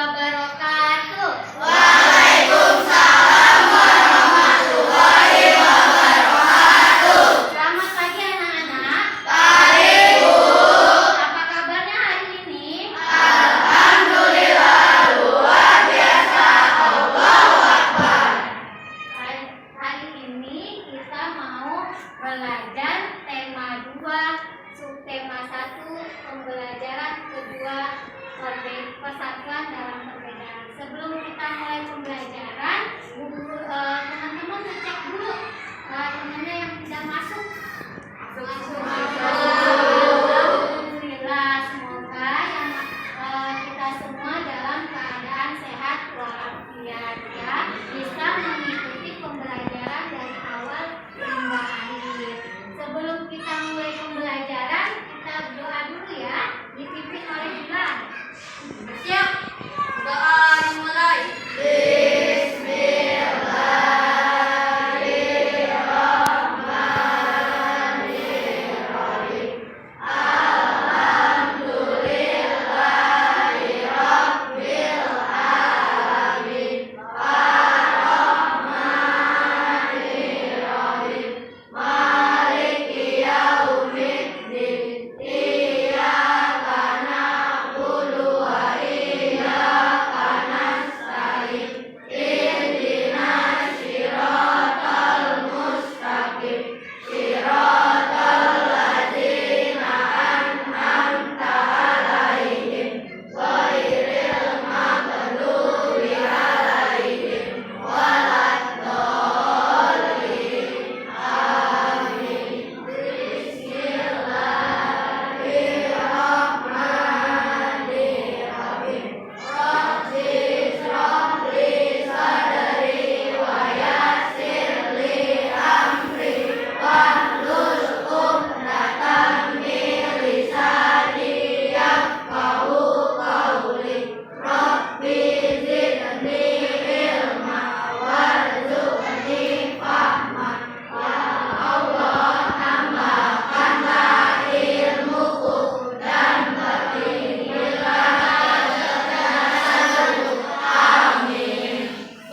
wabarakatuh. Waalaikumsalam warahmatullahi wabarakatuh. Selamat pagi anak-anak. Pagi, Bu. Apa kabarnya hari ini? Alhamdulillah, luar biasa. Allahu Akbar. Hari ini kita mau belajar tema 2, subtema 1, pembelajaran kedua, persatuan dalam perbedaan. Sebelum kita mulai pembelajaran, teman-teman ngecek dulu temannya yang sudah masuk. Alhamdulillah, semoga kita semua dalam keadaan sehat walafiat ya, bisa mengikuti pembelajaran dari awal hingga akhir. Sebelum kita mulai pembelajaran, kita berdoa dulu ya, dipimpin oleh Bilal. Siap. Doa dimulai.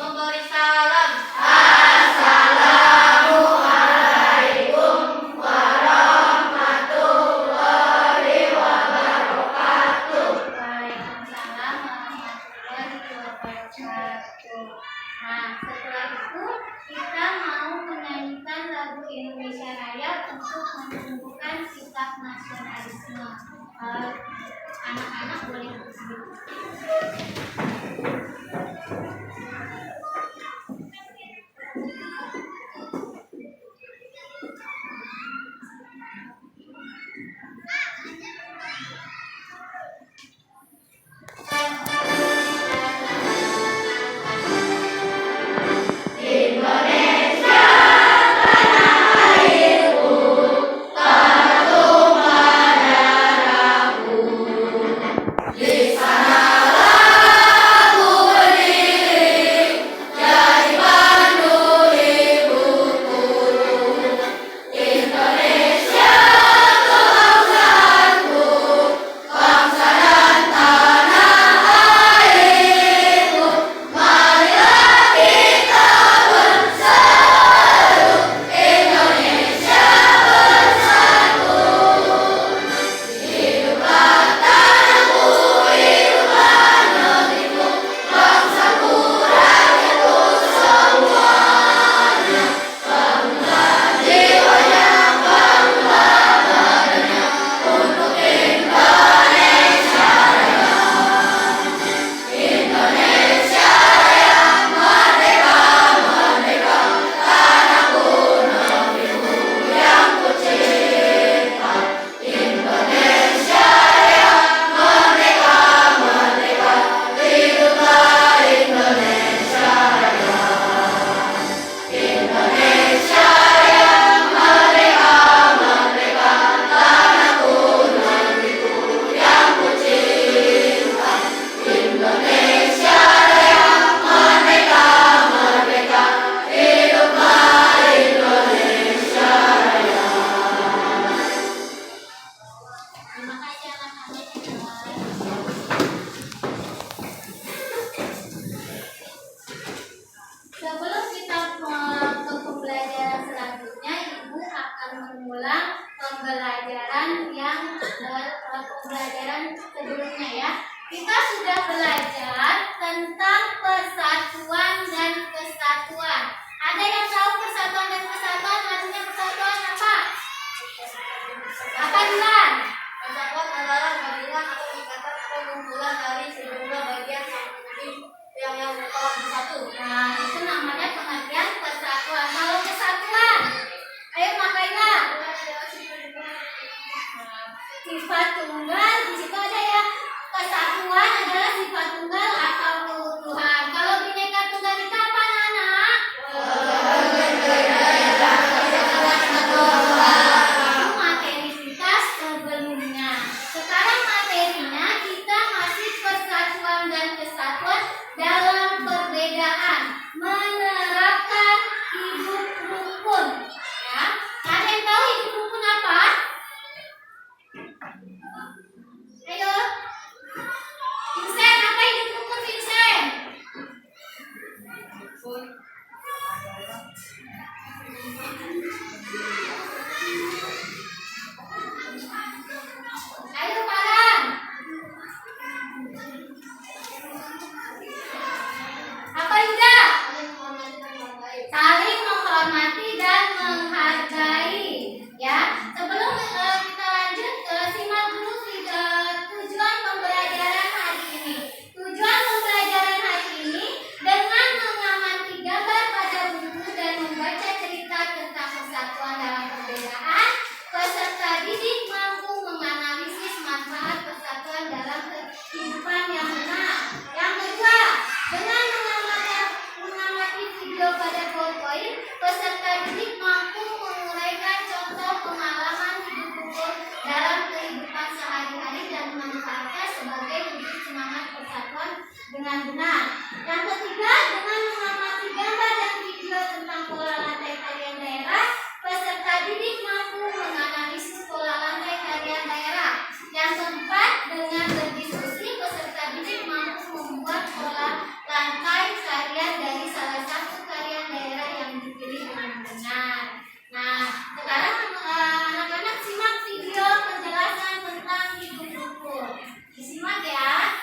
Memberi salam. Assalamualaikum warahmatullahi wabarakatuh. Waalaikumsalam warahmatullahi wabarakatuh. Nah, setelah itu kita mau menyanyikan lagu Indonesia Raya untuk menumbuhkan sikap nasionalisme. Anak-anak boleh berdiri. Indonesia tanah airku, tertumpah darah Kita sudah belajar tentang persatuan dan kesatuan. Ada yang tahu persatuan dan kesatuan? Artinya persatuan apa? Apa Dilan? Persatuan adalah gabungan atau ikatan atau kumpulan dari sejumlah bagian yang telah bersatu. Nah, itu namanya pengertian persatuan. Kalau kesatuan, ayo Makaila. Sifat tunggal, di situ ada ya. Kesatuan adalah sifat tunggal atau keutuhan. Kalau Bhinneka Tunggal Ika apa anak? Itu materi kita sebelumnya. Sekarang materinya kita masih persatuan dan kesatuan dalam perbedaan, menerapkan hidup rukun. Ya, ada yang tahu hidup rukun apa? Ayo, Vincent, apa hidup rukun Vincent? Ayo Farhan. Apa Yuda? Saling menghormati dan menghargai. Ya, sebelum kita lanjut, simak dulu tujuan pembelajaran hari ini. Tujuan pembelajaran hari ini dengan mengamati gambar pada buku dan membaca cerita tentang persatuan dalam perbedaan, peserta didik mampu menganalisis manfaat persatuan dalam kehidupan yang benar. Yang kedua, dengan mengamati video pada PowerPoint, peserta didik mampu menguraikan contoh pengalaman hidup rukun dalam kehidupan sehari-hari dan memanfaatkan sebagai wujud semangat persatuan dengan benar. Yang ketiga, dengan mengamati gambar dan video tentang pola lantai tarian daerah, peserta didik mampu menganalisis pola lantai tarian daerah. Yang keempat, dengan berdiskusi, peserta didik mampu membuat pola lantai tarian dari salah satu tarian daerah yang dipilih dengan benar. Nah, sekarang anak-anak simak video penjelasan tentang hidup rukun. Disimak ya.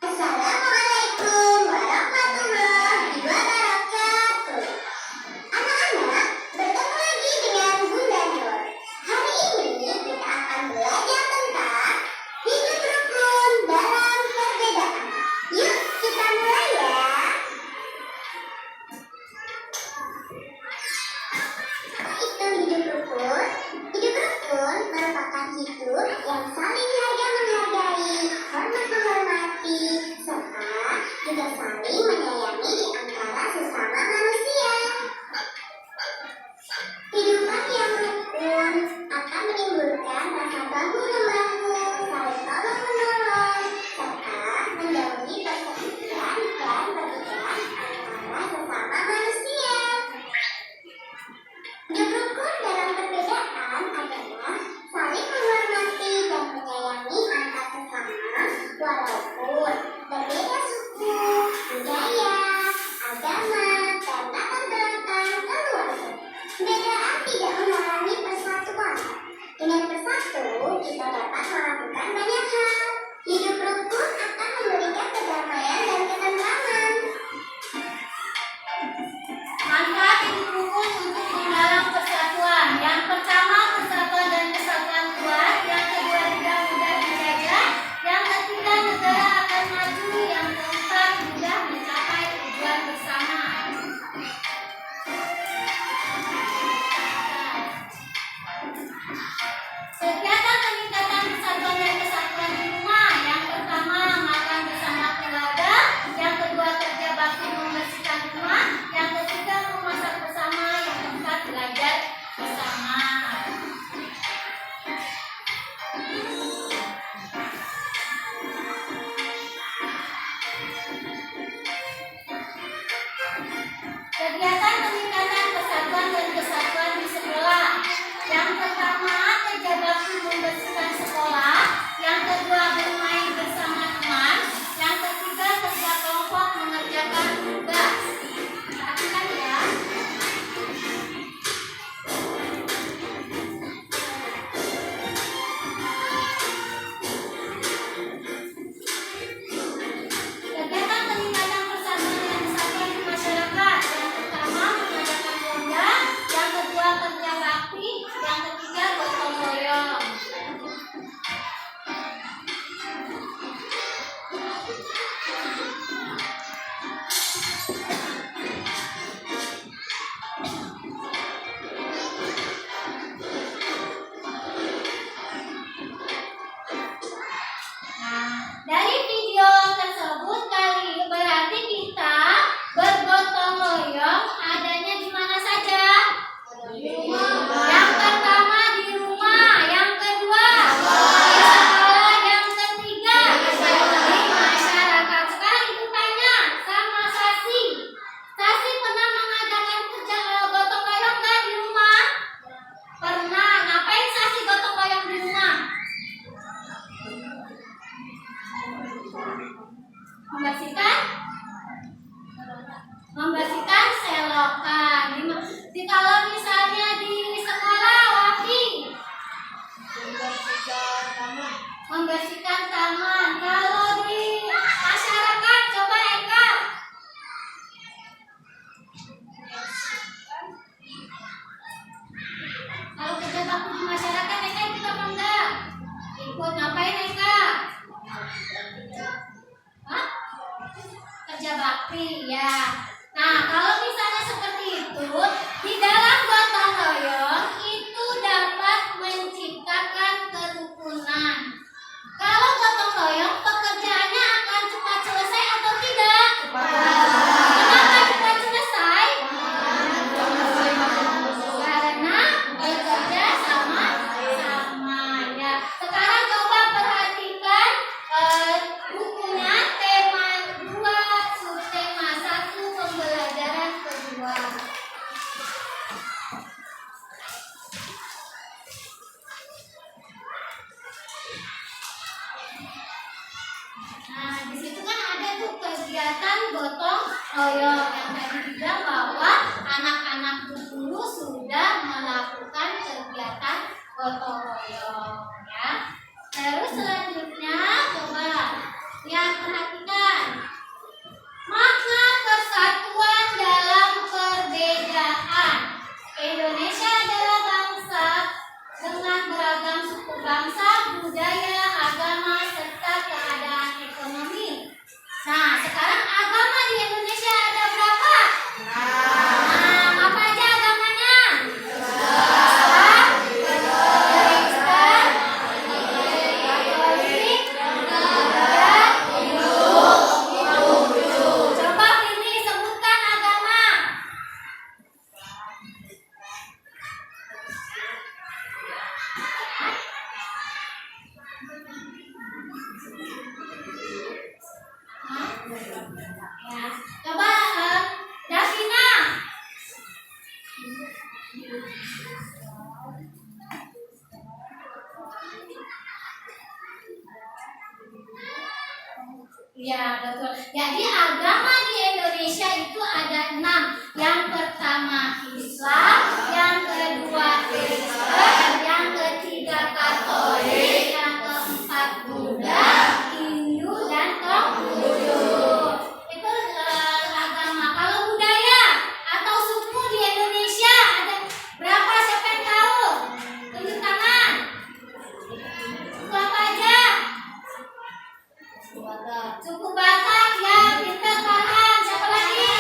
Assalamualaikum warahmatullahi wabarakatuh. Anak-anak, bertemu lagi dengan Bunda Nur. Hari ini kita akan belajar tentang hidup rukun dalam perbedaan. Yuk kita mulai ya. Apa itu hidup rukun? Hidup rukun merupakan hidup yang saling menghargai, hormat menghormati, serta juga saling menyayangi di antara sesama manusia. Kehidupan yang rukun akan menimbulkan rasa bahu-membahu, saling tolong-menolong, serta menjauhi perselisihan dan perbedaan antara sesama manusia. Hidup rukun dalam perbedaan adalah saling menghormati dan menyayangi antar sesama walaupun berbeda suku, budaya, agama, dan latar belakang keluarga. Perbedaan tidak menghalangi persatuan. Dengan bersatu, kita dapat melakukan banyak hal. Hidup rukun akan memberikan kedamaian dan ketentraman. Manfaat hidup rukun untuk menggalang persatuan. Yang pertama, persatuan dan kesatuan kuat. Yang kedua, tidak mudah dijajah. Yang ketiga, negara akan maju. Yang keempat, mudah mencapai tujuan bersama. Kegiatan peningkatan persatuan dan kesatuan rapi ya. Nah, kalau misalnya seperti itu, di dalam gotong royong itu dapat menciptakan kerukunan. Kalau gotong royong pekerjaannya akan cepat selesai atau tidak? Kenapa cepat selesai? Karena bekerja sama-sama ya. Sekarang coba perhatikan bukunya tema 2, subtema 1, pembelajaran kedua. Nah, di situ kan ada tuh kegiatan gotong royong yang tadi bilang bahwa anak-anak 10 sudah melakukan kegiatan gotong royong ya. Terus selanjutnya coba lihat perhatikan makna persatuan dalam perbedaan. Indonesia adalah bangsa dengan beragam suku bangsa, budaya, agama, serta keadaan ekonomi. Nah, sekarang agama di Indonesia ada berapa? Nah, apa aja agamanya? Islam, Kristen, Katolik, dan Hindu. Coba pilih sebutkan agama. Ya, coba Davina. Ya, betul. Jadi agama di Indonesia itu ada 6. Yang pertama Islam, yang kedua Kristen, yang ketiga Katolik, yang keempat Buddha, Hindu, dan Konghucu. Itu agama. Kalau budaya atau suku di Indonesia ada berapa? Siapa yang tahu? Tunjuk tangan. Suku apa aja? Suku Batak ya, pintar Farhan. Siapa lagi?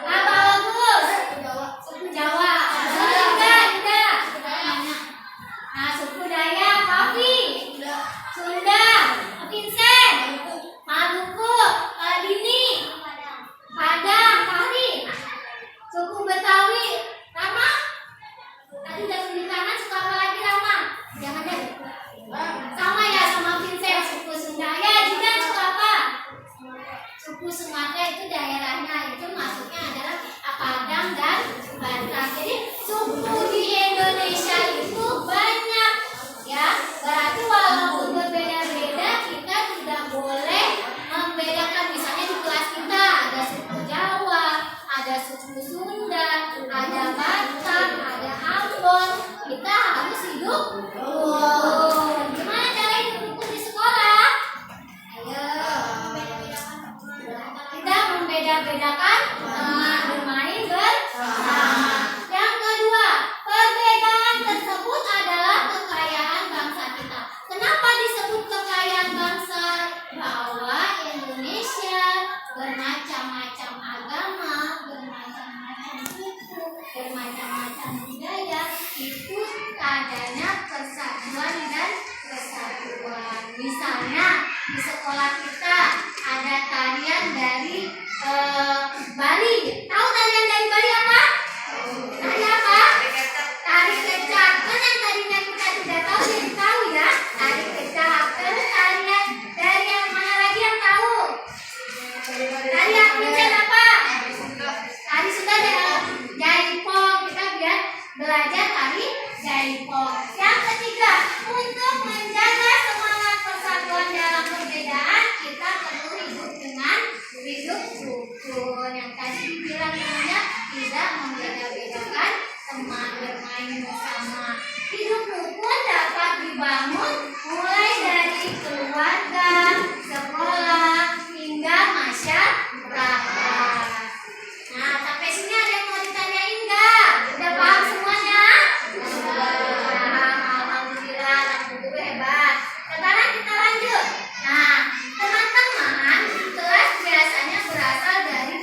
Bagus. Suku Jawa. Juga. Nah, suku Dayak, Pavi. Sunda, Vincent. Maluku, Dini. Padang, Fahri. Suku Betawi, Rama. Tadi udah tunjuk tangan, suku apa lagi Rama? Jangan deh. Sama ya sama Vincent, suku Sunda. Ya, juga suku apa? Suku Sumatera itu daerahnya itu masuknya adalah Padang dan Batak. Jadi suku di Indonesia itu banyak ya. Berarti walaupun berbeda-beda kita tidak boleh membedakan. Misalnya di kelas kita ada suku Jawa, ada suku Sunda, ada Batak, ada Ambon. Kita harus hidup rukun. Gimana cara hidup rukun di sekolah? Ayo. Tidak membeda-bedakan, bermain bersama. Yang kedua, perbedaan tersebut adalah kekayaan bangsa kita. Kenapa disebut kekayaan bangsa? Bahwa Indonesia bermacam-macam agama, bermacam-macam suku, bermacam-macam budaya. Itu adanya persatuan dan kesatuan. Misalnya di sekolah kita ada tarian dari Bali. Tahu tarian dari Bali apa? Tari apa? Tari kecak. Kan yang tadinya kita tidak tahu jadi tahu ya. Tari kecak. Terus tarian dari yang mana lagi yang tahu? Tari yang Vincent apa? Tari Sunda dan Jaipong. Kita belajar tari Jaipong. Yang ketiga, untuk menjaga semangat persatuan dalam perbedaan, kita perlu hidup dengan hidup rukun. Yang tadi dibilang namanya tidak membeda-bedakan, teman bermain bersama. Hidup rukun dapat dibangun mulai dari keluarga, sekolah, hingga masyarakat. Nah, sampai sini ada yang mau ditanyain nggak? Udah paham semuanya? Alhamdulillah, anak guru hebat. Sekarang kita lanjut. Nah, teman-teman, kelas biasanya berasal dari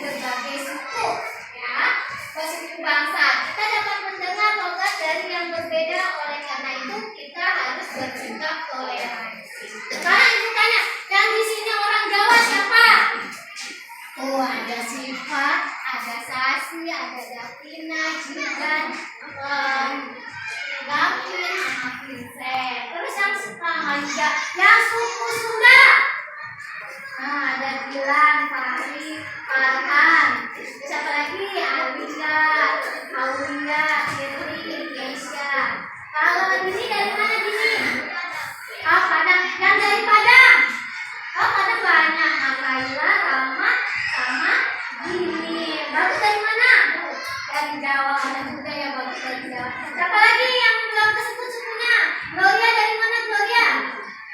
Siapa lagi yang belum tersebut sukunya? Gloria dari mana Gloria?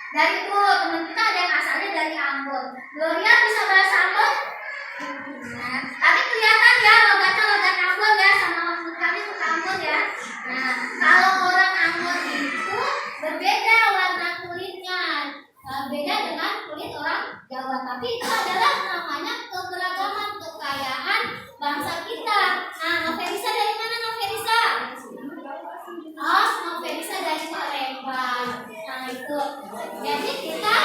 Dari teman kita ada yang asalnya dari Ambon. Gloria bisa bahasa Ambon? Nah, tapi kelihatan ya logatnya logat Ambon ya, sama maksud kami ke Ambon ya. Nah, kalau orang Ambon itu berbeda warna kulitnya, beda dengan kulit orang Jawa. Tapi itu adalah namanya keberagaman, kekayaan bangsa kita. Nah, Novelisa dari mana Novelisa? Oh, Novelisa dari Palembang. Nah, itu. Jadi kita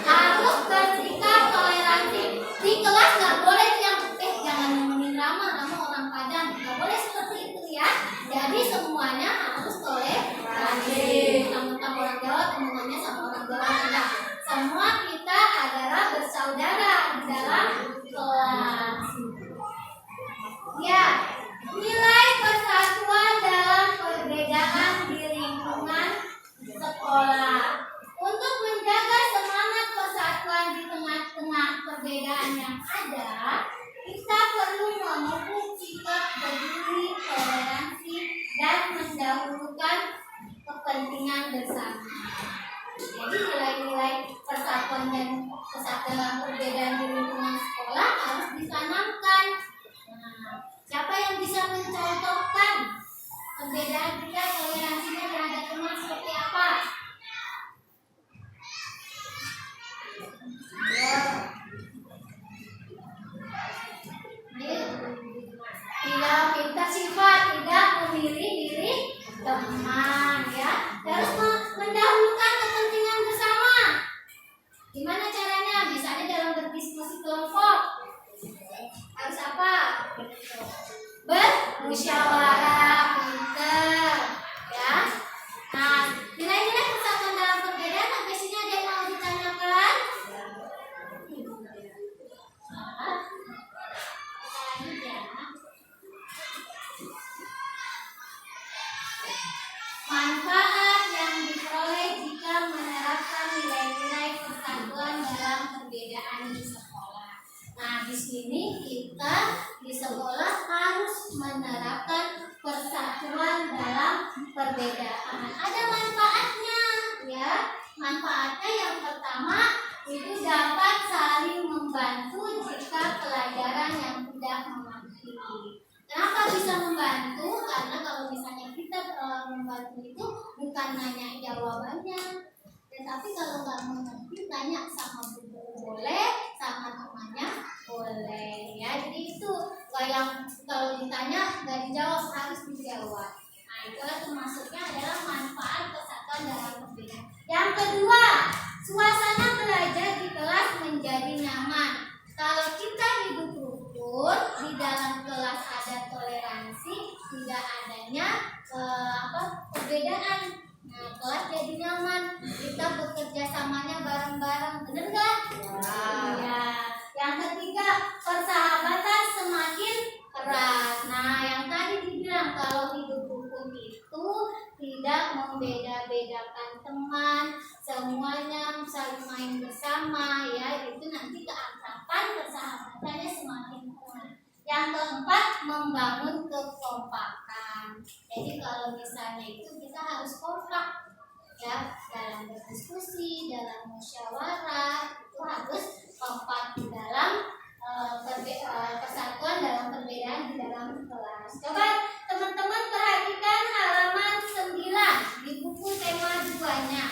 harus bersikap toleransi. Di kelas nggak boleh yang jangan ngomongin Rama orang Padang. Nggak boleh seperti itu ya. Jadi semuanya harus toleransi. Tamu-tamu orang Jawa temuannya sama orang Jawa kita. Semua kita adalah bersaudara di dalam kelas. Ya, nilai persatuan dalam perbedaan di lingkungan sekolah. Untuk menjaga semangat persatuan di tengah-tengah perbedaan yang ada, kita perlu memupuk sikap peduli, toleransi, dan mendahulukan kepentingan bersama. Jadi nilai-nilai persatuan dan kesatuan dalam perbedaan di lingkungan sekolah harus ditanamkan. Nah, siapa yang bisa mencontohkan perbedaan kita, toleransinya terhadap teman seperti apa? Tidak pintar sifat, tidak memilih diri teman ya. Harus mendahulukan kepentingan bersama. Gimana caranya? Misalnya dalam berdiskusi kelompok harus apa? Bermusyawarah, pintar ya. Nah, nilai-nilai persatuan dalam perbedaan sampai sini ada yang mau ditanyakan? Manfaat yang diperoleh jika menerapkan nilai-nilai persatuan dalam perbedaan di sekolah. Nah, di sini kita di sekolah harus menerapkan persatuan dalam perbedaan. Ada manfaatnya, ya. Manfaatnya yang pertama itu dapat saling membantu jika pelajaran yang tidak mengerti. Kenapa bisa membantu? Karena kalau misalnya kita membantu itu bukan nanya jawabannya, tetapi kalau nggak mengerti tanya sama guru boleh, sama temannya boleh. Ya, jadi itu yang kalau ditanya nggak dijawab harus dijawab. Nah, itulah termasuknya adalah manfaat persatuan dalam perbedaan. Yang kedua, suasana belajar di kelas menjadi nyaman. Kalau kita hidup rukun, di dalam kelas ada toleransi, tidak adanya perbedaan. Nah, kelas jadi nyaman. Kita bekerja samanya bareng-bareng, bener nggak? Iya. Yang ketiga, persahabatan semakin erat. Nah, yang tadi dibilang kalau hidup rukun itu tidak membeda-bedakan teman, semuanya saling main bersama ya, itu nanti keakraban persahabatannya semakin kuat. Yang keempat, membangun kekompakan. Jadi kalau misalnya itu kita harus kompak ya, dalam berdiskusi, dalam musyawarah itu harus kompak di dalam persatuan dalam perbedaan di dalam kelas. Coba teman-teman perhatikan halaman 9 di buku tema 2-nya.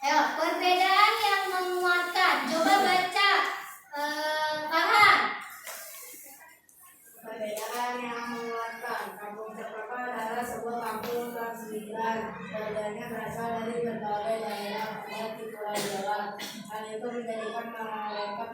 Ayo, perbedaan yang menguatkan. Coba baca, Farhan. Perbedaan yang menguatkan. Kampung Cempaka adalah sebuah kampung transmigran. Warganya berasal dari berbagai daerah di Pulau Jawa. Hal itu menjadikan mereka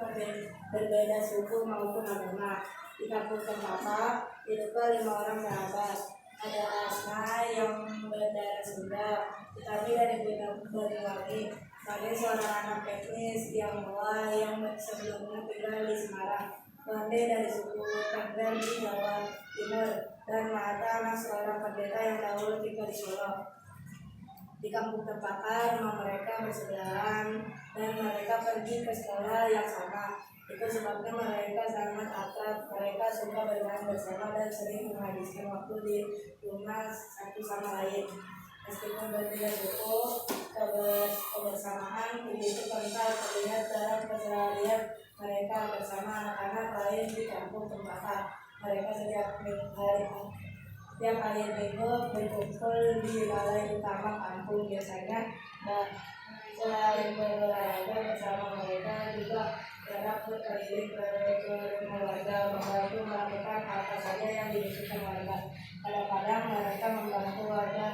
berbeda suku maupun agama. Di kampung Cempaka hiduplah 5 orang sahabat. Ada Asma yang berdarah Sunda, tetapi dari Banyuwangi. Kami seorang anak teknis yang tua yang sebelumnya tinggal di Semarang. Bande dari suku Tengger di Jawa Timur, dan Mata anak seorang pendeta yang dahulu tinggal di Solo. Di kampung Cempaka rumah mereka bersebelahan dan mereka pergi ke sekolah yang sama. Itu sebabnya mereka sangat akrab, mereka suka bermain bersama dan sering menghabiskan waktu di rumah satu sama lain. Meskipun berbeda suku, kebersamaan begitu kental terlihat dalam keseharian mereka bersama anak-anak lain di kampung Cempaka. Mereka setiap akhir minggu berkumpul di balai utama kampung. Biasanya selain berolahraga bersama, mereka juga kerap berkeliling ke rumah warga, membantu melakukan apa saja yang dibutuhkan warga. Kadang-kadang mereka membantu warga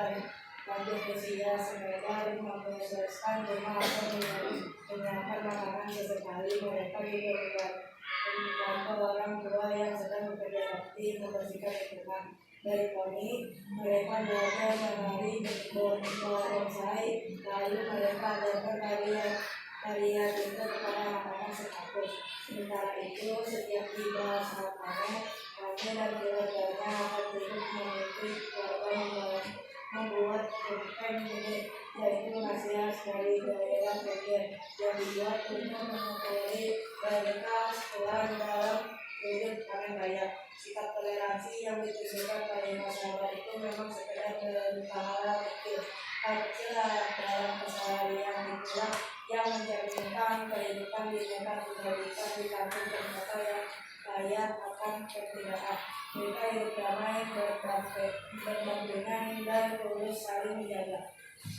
lanjut usia sepeda, membereskan rumah atau menyiapkan makanan sesekali. Mereka juga membantu orang tua yang sedang bekerja bakti membersihkan lingkungan. Dari kami, mereka belajar menari barongsai, lalu mereka ajarkan tarian itu kepada anak-anak sekampus. Sementara itu, setiap tiba saat panen, kami dan keluarganya akan turut mengikuti keluarga membuat tumpeng ini, yaitu nasi khas dari daerah Pengen yang dibuat untuk mengetahui kualitas tulang dalam hidup panen raya. Sikap toleransi yang ditunjukkan pada masyarakat itu memang sekedar hal kecil dalam keseharian, itulah yang mencerminkan kehidupan di negara kita di kampung Cempaka yang kaya akan perbedaan. Mereka hidup damai, berdampingan dan tulus saling menjaga.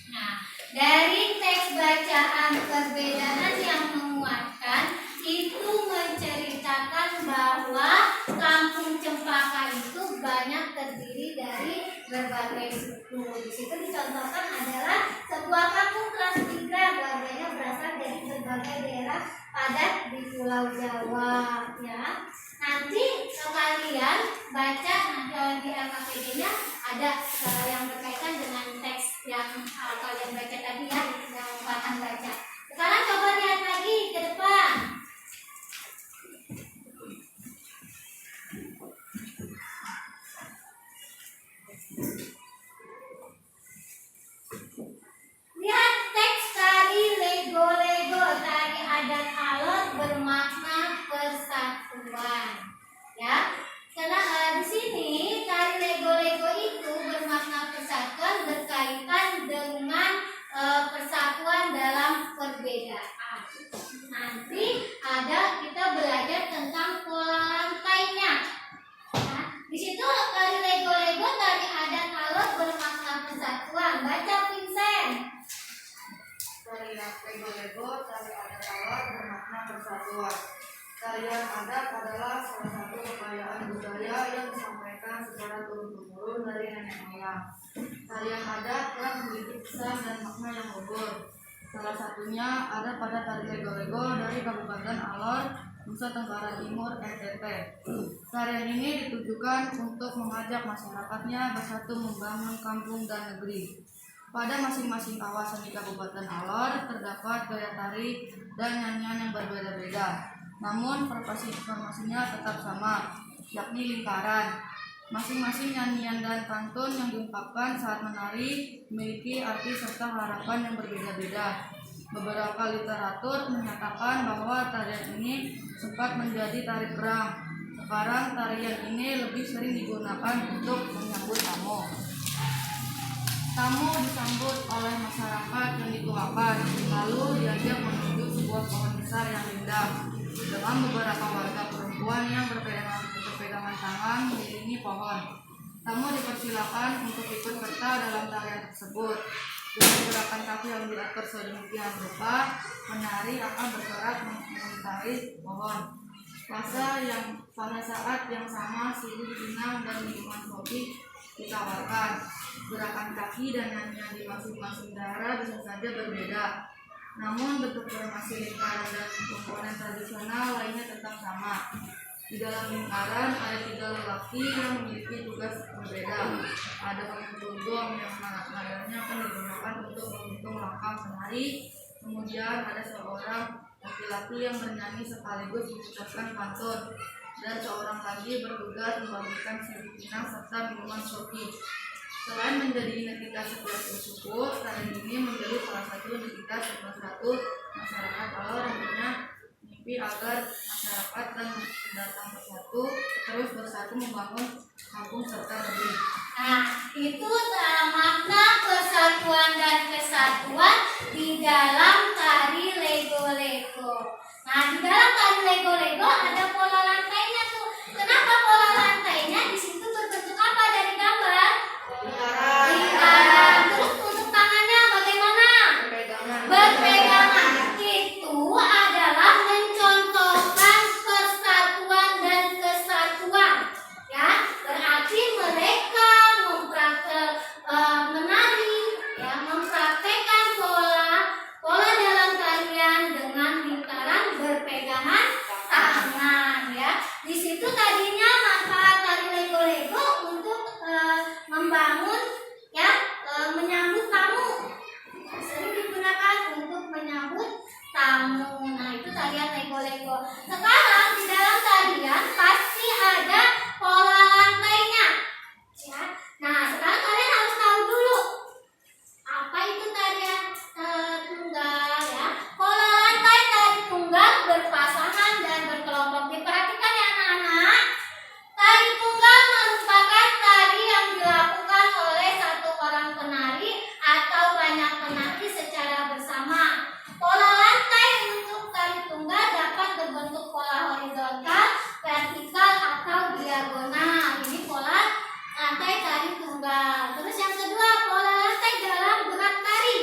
Nah, dari teks bacaan perbedaan yang menguatkan itu menceritakan bahwa kampung Cempaka itu banyak terdiri dari berbagai suku. Di situ dicontohkan adalah sebuah kampung kelas 3, warganya berasal dari berbagai daerah padat di Pulau Jawa, ya. Nanti kalian baca di LKPD-nya ada yang berkaitan dengan teks yang kalian baca tadi, ya, yang akan baca. Sekarang coba lihat lagi ke depan. Lihat teks tari lego-lego, tari adat alot bermakna persatuan, ya. Karena di sini tari lego-lego itu bermakna persatuan, berkaitan dengan persatuan dalam perbedaan. Nanti kita belajar tentang pola lantainya. Nah, di situ tari lego-lego, tari adat alot bermakna persatuan. Baca Vincent. Tari lego-lego, tari adat alot bermakna persatuan. Tarian adat adalah salah satu kekayaan budaya yang disampaikan secara turun-temurun dari nenek moyang. Tarian adat telah memiliki pesan dan makna yang luhur. Salah satunya ada pada tari lego-lego dari Kabupaten Alor, Nusa Tenggara Timur, NTT. Tarian ini ditujukan untuk mengajak masyarakatnya bersatu membangun kampung dan negeri. Pada masing-masing kawasan di Kabupaten Alor terdapat gaya tari dan nyanyian yang berbeda-beda. Namun informasinya tetap sama, yakni lingkaran. Masing-masing nyanyian dan pantun yang diungkapkan saat menari memiliki arti serta harapan yang berbeda-beda. Beberapa literatur menyatakan bahwa tarian ini sempat menjadi tari perang. Sekarang tarian ini lebih sering digunakan untuk menyambut tamu. Tamu disambut oleh masyarakat yang dituakan, lalu diajak menuju sebuah pohon besar yang indah. Dengan beberapa warga perempuan yang berpegangan tangan mengiringi pohon. Tamu dipersilakan untuk ikut serta dalam tarian tersebut. Dengan gerakan kaki yang diatur sedemikian rupa, penari akan bergerak mengitari pohon. Pada saat yang sama, silih pinang dan minuman kopi ditawarkan. Gerakan kaki dan nyanyian di masing-masing daerah bisa saja berbeda. Namun bentuk formasi lingkaran dan komponen tradisional lainnya tetap sama. Di dalam lingkaran ada 3 lelaki yang memiliki tugas berbeda. Ada pemukul gong yang nadanya akan digunakan untuk menghitung langkah penari. Kemudian ada seorang laki-laki yang bernyanyi sekaligus mengucapkan pantun. Dan seorang lagi bertugas membagikan silih pinang serta minuman kopi. Selain menjadi identitas setiap suku, tarian ini menjadi salah satu identitas persatu masyarakat Alor yang punya mimpi agar masyarakat dan pendatang bersatu terus bersatu membangun kampung serta negeri. Nah, itu makna persatuan dan kesatuan di dalam tari lego-lego. Nah, di dalam tari lego-lego ada pola lantainya tuh. Kenapa pola lantainya di situ berbentuk apa dari gambar? Lingkaran. Terus untuk tangannya bagaimana? Berpegangan. Itu adalah mencontohkan persatuan dan kesatuan. Ya, berarti mereka menari, ya, mempraktekkan pola dalam tarian dengan lingkaran berpegangan tangan, ya. Di situ tadinya manfaat tari lego-lego untuk membangun, ya, menyambut tamu. Sering digunakan untuk menyambut tamu. Nah, itu tarian lego-lego. Sekarang di dalam tarian pasti ada pola lantainya, ya. Nah, sekarang kalian harus tahu dulu apa itu tarian tunggal, ya. Pola lantai tari tunggal berpasangan dan berkelompok. Diperhatikan ya anak-anak. Tari tunggal merupakan tari yang dilakukan oleh satu orang penari atau banyak penari secara bersama. Pola lantai untuk tari tunggal dapat berbentuk pola horizontal, vertikal, atau diagonal. Ini pola lantai tari tunggal. Terus yang kedua, pola lantai dalam gerak tari.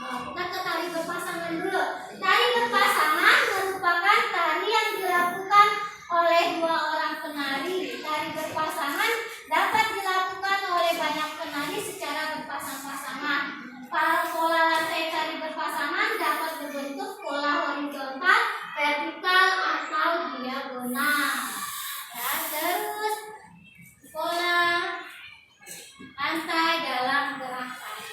Kita ke tari berpasangan dulu. Tari berpasangan merupakan tari yang dilakukan oleh dua orang penari. Tari berpasangan dapat dilakukan oleh banyak penari secara berpasang-pasangan. Pola lantai tari berpasangan dapat berbentuk pola horizontal, vertikal, atau diagonal. Ya, terus pola lantai dalam gerak tari.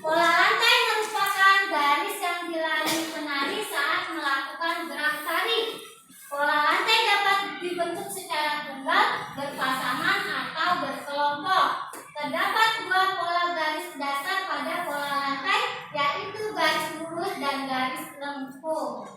Pola lantai merupakan garis yang dilalui penari saat melakukan gerak tari. Pola lantai dapat dibentuk secara tunggal, berpasangan, atau berkelompok. Terdapat dua pola garis dasar pada pola lantai, yaitu garis lurus dan garis lengkung.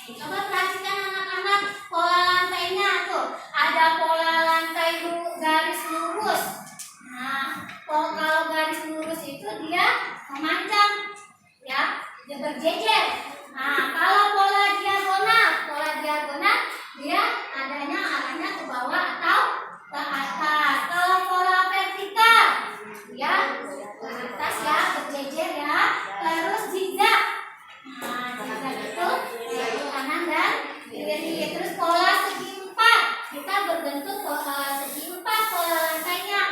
Coba perhatikan anak-anak pola lantainya tuh. Ada pola lantai garis lurus. Nah, kalau garis lurus itu dia memanjang, ya, dia berjejer. Nah, kalau pola diagonal dia adanya arahnya ke bawah atau ke atas. Kalau pola vertikal, ya, ke atas, ya, berjejer, ya. Terus zigzag. Nah, zigzag itu ke kanan dan kiri. Terus pola segi empat, kita berbentuk segi empat pola lantainya.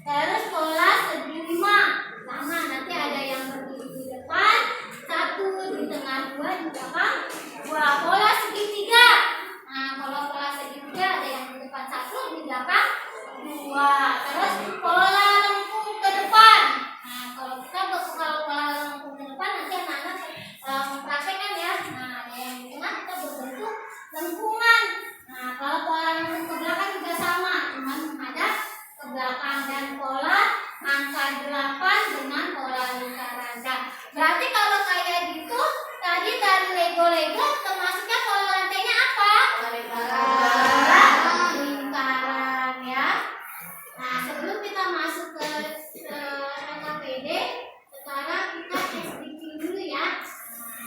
Terus pola segi lima, sama, nanti ada yang berdiri di depan, satu di tengah, dua di belakang, dua. Pola segitiga. Nah, kalau pola segitiga ada yang di depan satu, di belakang dua. Terus pola lengkung ke depan. Nah, kalau pola lengkung ke depan nanti anak-anak mempraktekkan, ya. Nah, ada yang di tengah kita berbentuk lengkungan. Nah, kalau pola lengkung ke belakang juga sama, cuma menghadap ke belakang. Dan pola angka 8 dengan pola lingkaran. Nah, berarti kalau kayak gitu, tadi tari lego-lego termasuknya pola lantainya apa? Lingkaran, ya. Nah, sebelum kita masuk ke LKPD, sekarang kita SDQ dulu, ya.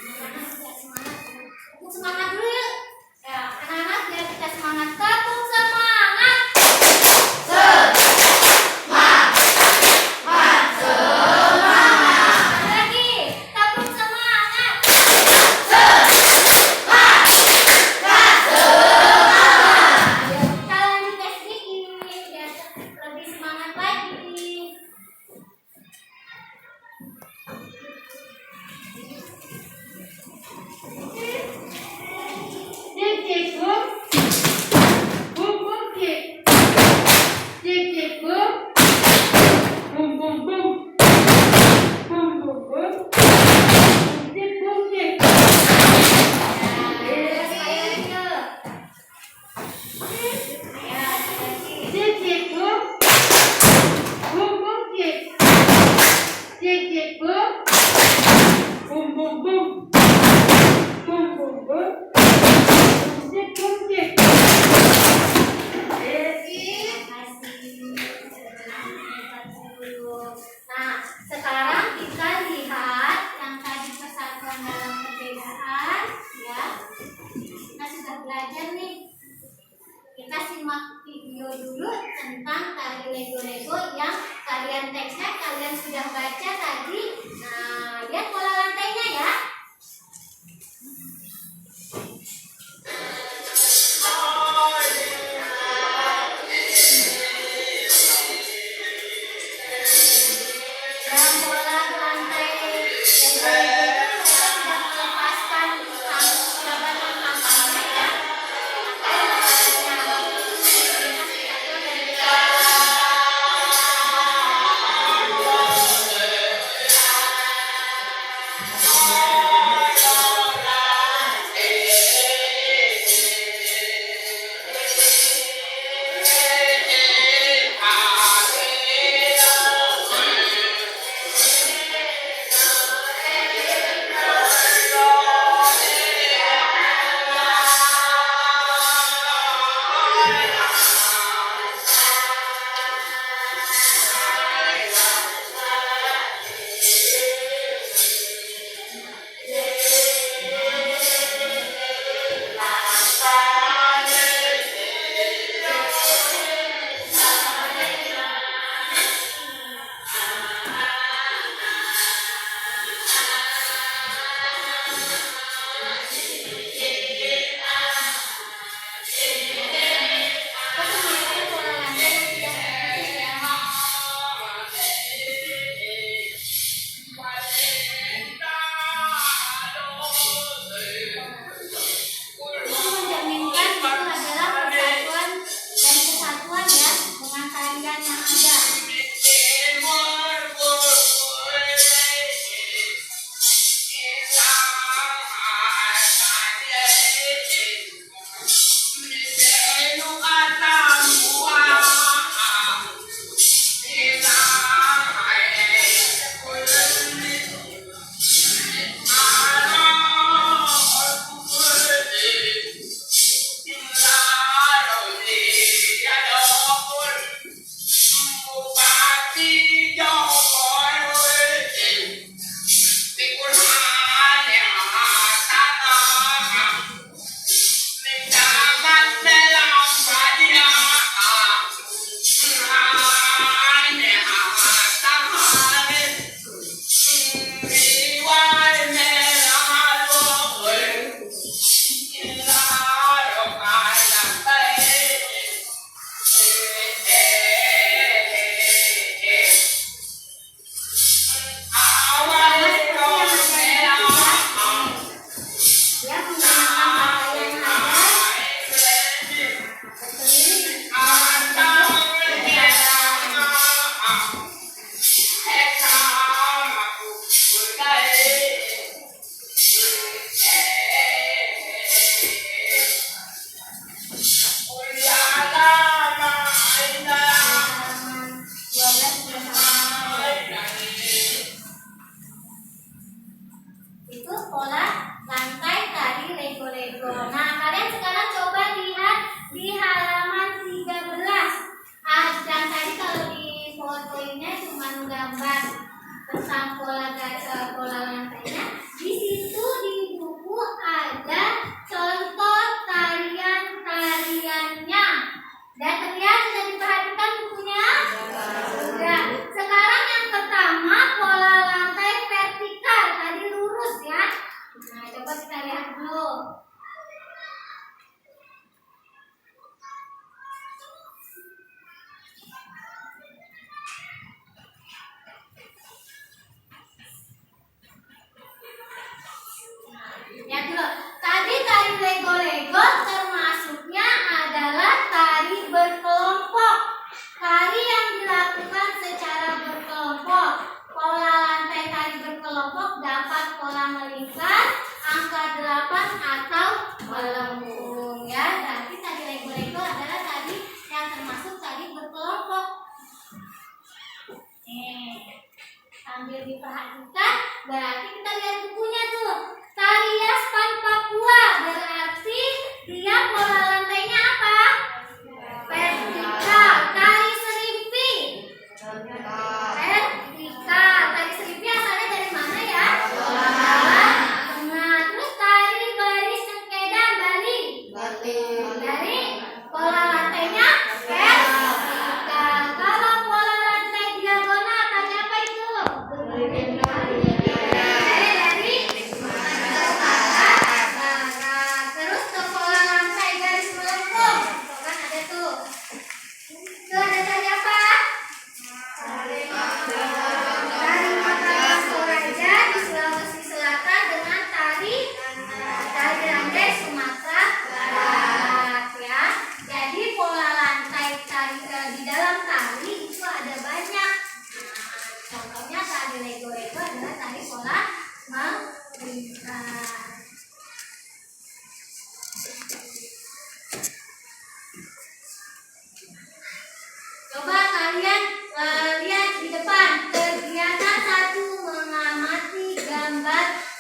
Anak-anak biar semangat. Semangat dulu yuk. Ya, anak-anak biar kita semangat. Tepuk semangat. Lagi, tepuk semangat. Nah, sekarang kita lihat yang tadi persatuan dalam perbedaan, ya. Kita sudah belajar nih. Kita simak video dulu tentang tari lego-lego yang kalian teksnya kalian sudah baca tadi. Nah, lihat pola lantainya ya. Dalam pola lantai lego-lego itu mereka sudah melepaskan jabatan kampanye ya. Mencerminkan itu adalah persatuan dan kesatuan ya dengan tarian yang ada. Ya, menggunakan pakaian yang ada, berkeliling dalam bentuk halaman 12 bersama itu pola lantai tari lego-lego. Nah, kalian sekarang coba lihat di halaman 13. Dan tadi kalau di fotonya cuma gambar tentang pola lantainya. Di situ di buku ada contoh tarian-tariannya. Dan terlihat sudah diperhatikan bukunya? Sudah. Sekarang yang pertama pola lantai vertikal, tadi lurus ya. Nah, coba kita lihat dulu.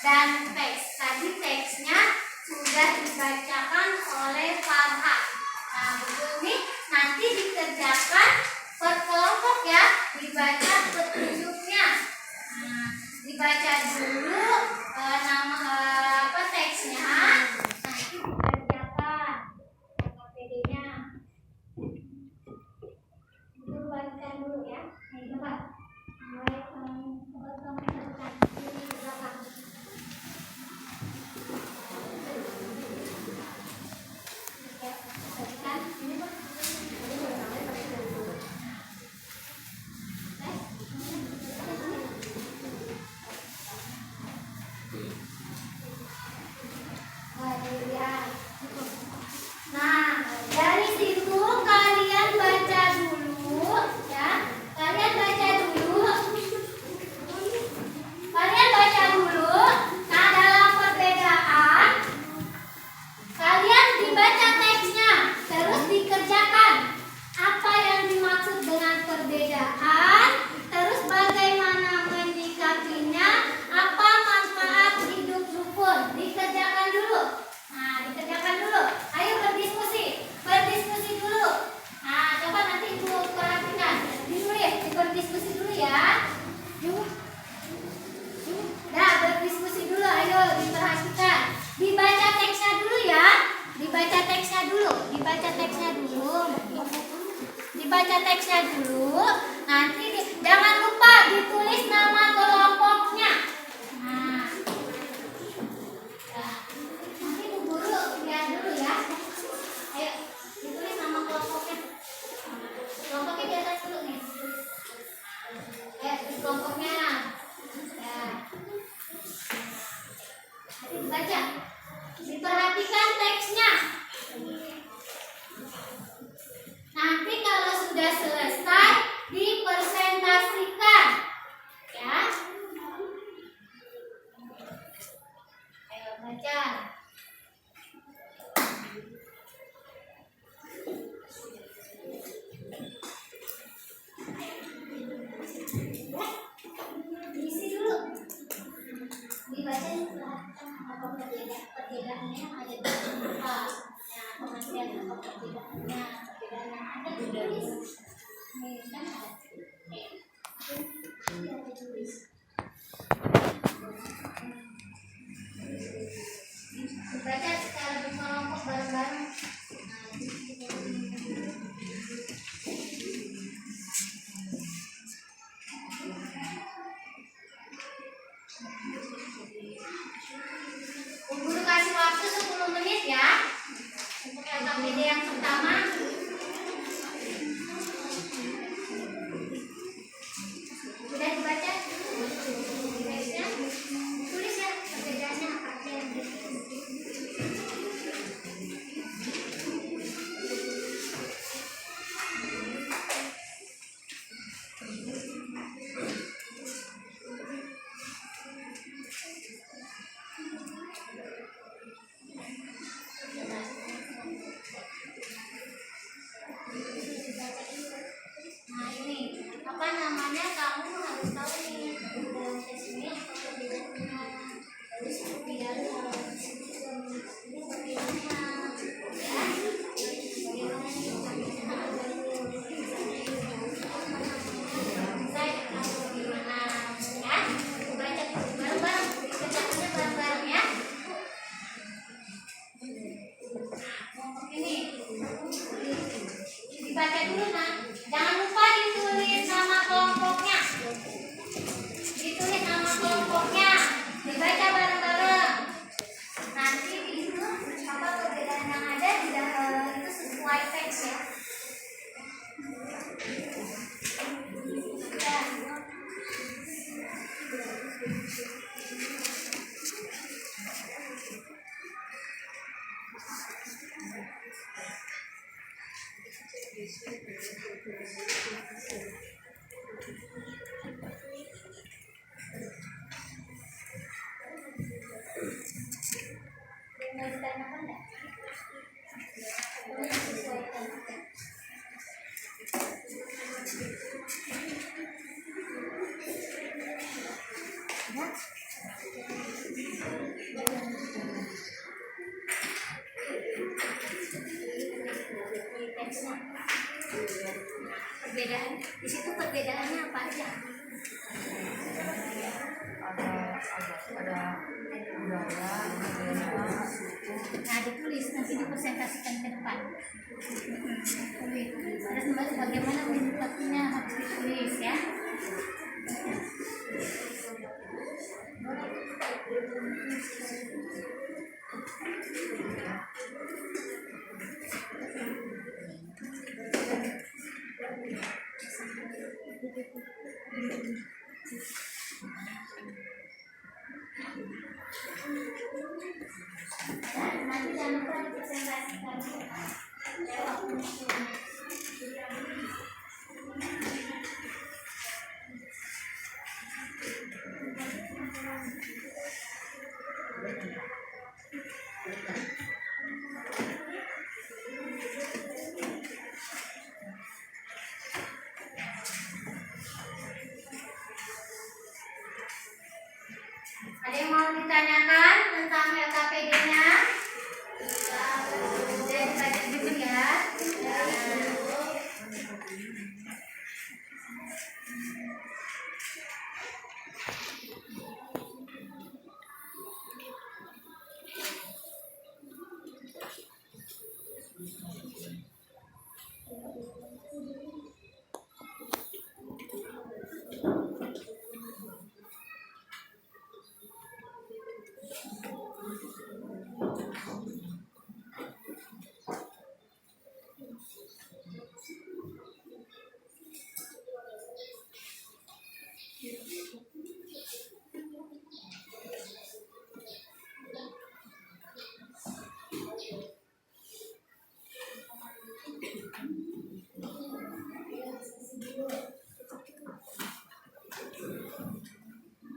Dan tadi teksnya sudah dibacakan oleh Farhan. Nah, betul nih, nanti dikerjakan per kelompok ya, dibaca petunjuknya. Nah, dibaca dulu teksnya, nanti dikerjakan PD-nya. Itu bacakan dulu ya. Nih, coba. Mulai di belakang. Nah, dari situ kalian baca dulu ya. Kalian baca dulu. Nah, dalam perbedaan kalian dibaca teksnya, terus dikerjakan apa yang dimaksud dengan perbedaan, terus bagaimana menyikapinya, apa manfaat hidup rukun. Dikerjakan dulu. Nah, dikerjakan dulu. Ayo berdiskusi dulu. Nah, coba nanti ibu perhatikan. Ditulis, berdiskusi dulu ya. Yuk. Nah, berdiskusi dulu. Ayo diperhatikan. Dibaca teksnya dulu ya. Dibaca teksnya dulu. Nanti jangan lupa ditulis nama kelompoknya. Nah, nanti Bu Guru lihat dulu ya. Ayo, ditulis nama kelompoknya. Kelompoknya di atas dulu nih. Di kelompoknya. Ya. Nanti dibaca. Diperhatikan teksnya. Nanti kalau sudah selesai dipresentasikan. Ya. Ayo baca. Isi dulu. Dibaca apa perbedaannya yang ada di apa. Nah, pengertian apa perbedaannya yang ada ditulis. Nih kan ada. Ada ditulis. Dibaca secara berkelompok bareng-bareng. Guru kasih waktu 10 menit ya untuk LKPD yang pertama. Sudah dibaca? Teksnya tulis ya perbedaannya apa aja. Nah, ini apa namanya, kamu harus tahu nih dalam tes ini apa perbedaannya. Terus bagaimana ya, dibaca dulu. Nah, jangan lupa ditulis nama kelompoknya. Dibaca bareng-bareng. Nanti itu apa perbedaan yang ada di dalam itu sesuai teks ya. Mau ditanyakan enggak? Sesuaikan aja. Ya. dipresentasikan ke depan. Terus bagaimana menyikapinya harus ditulis ya. Nanti jangan lupa dipresentasikan lewat Ada yang mau ditanyakan tentang LKPD-nya? Jadi tadi dulu ya.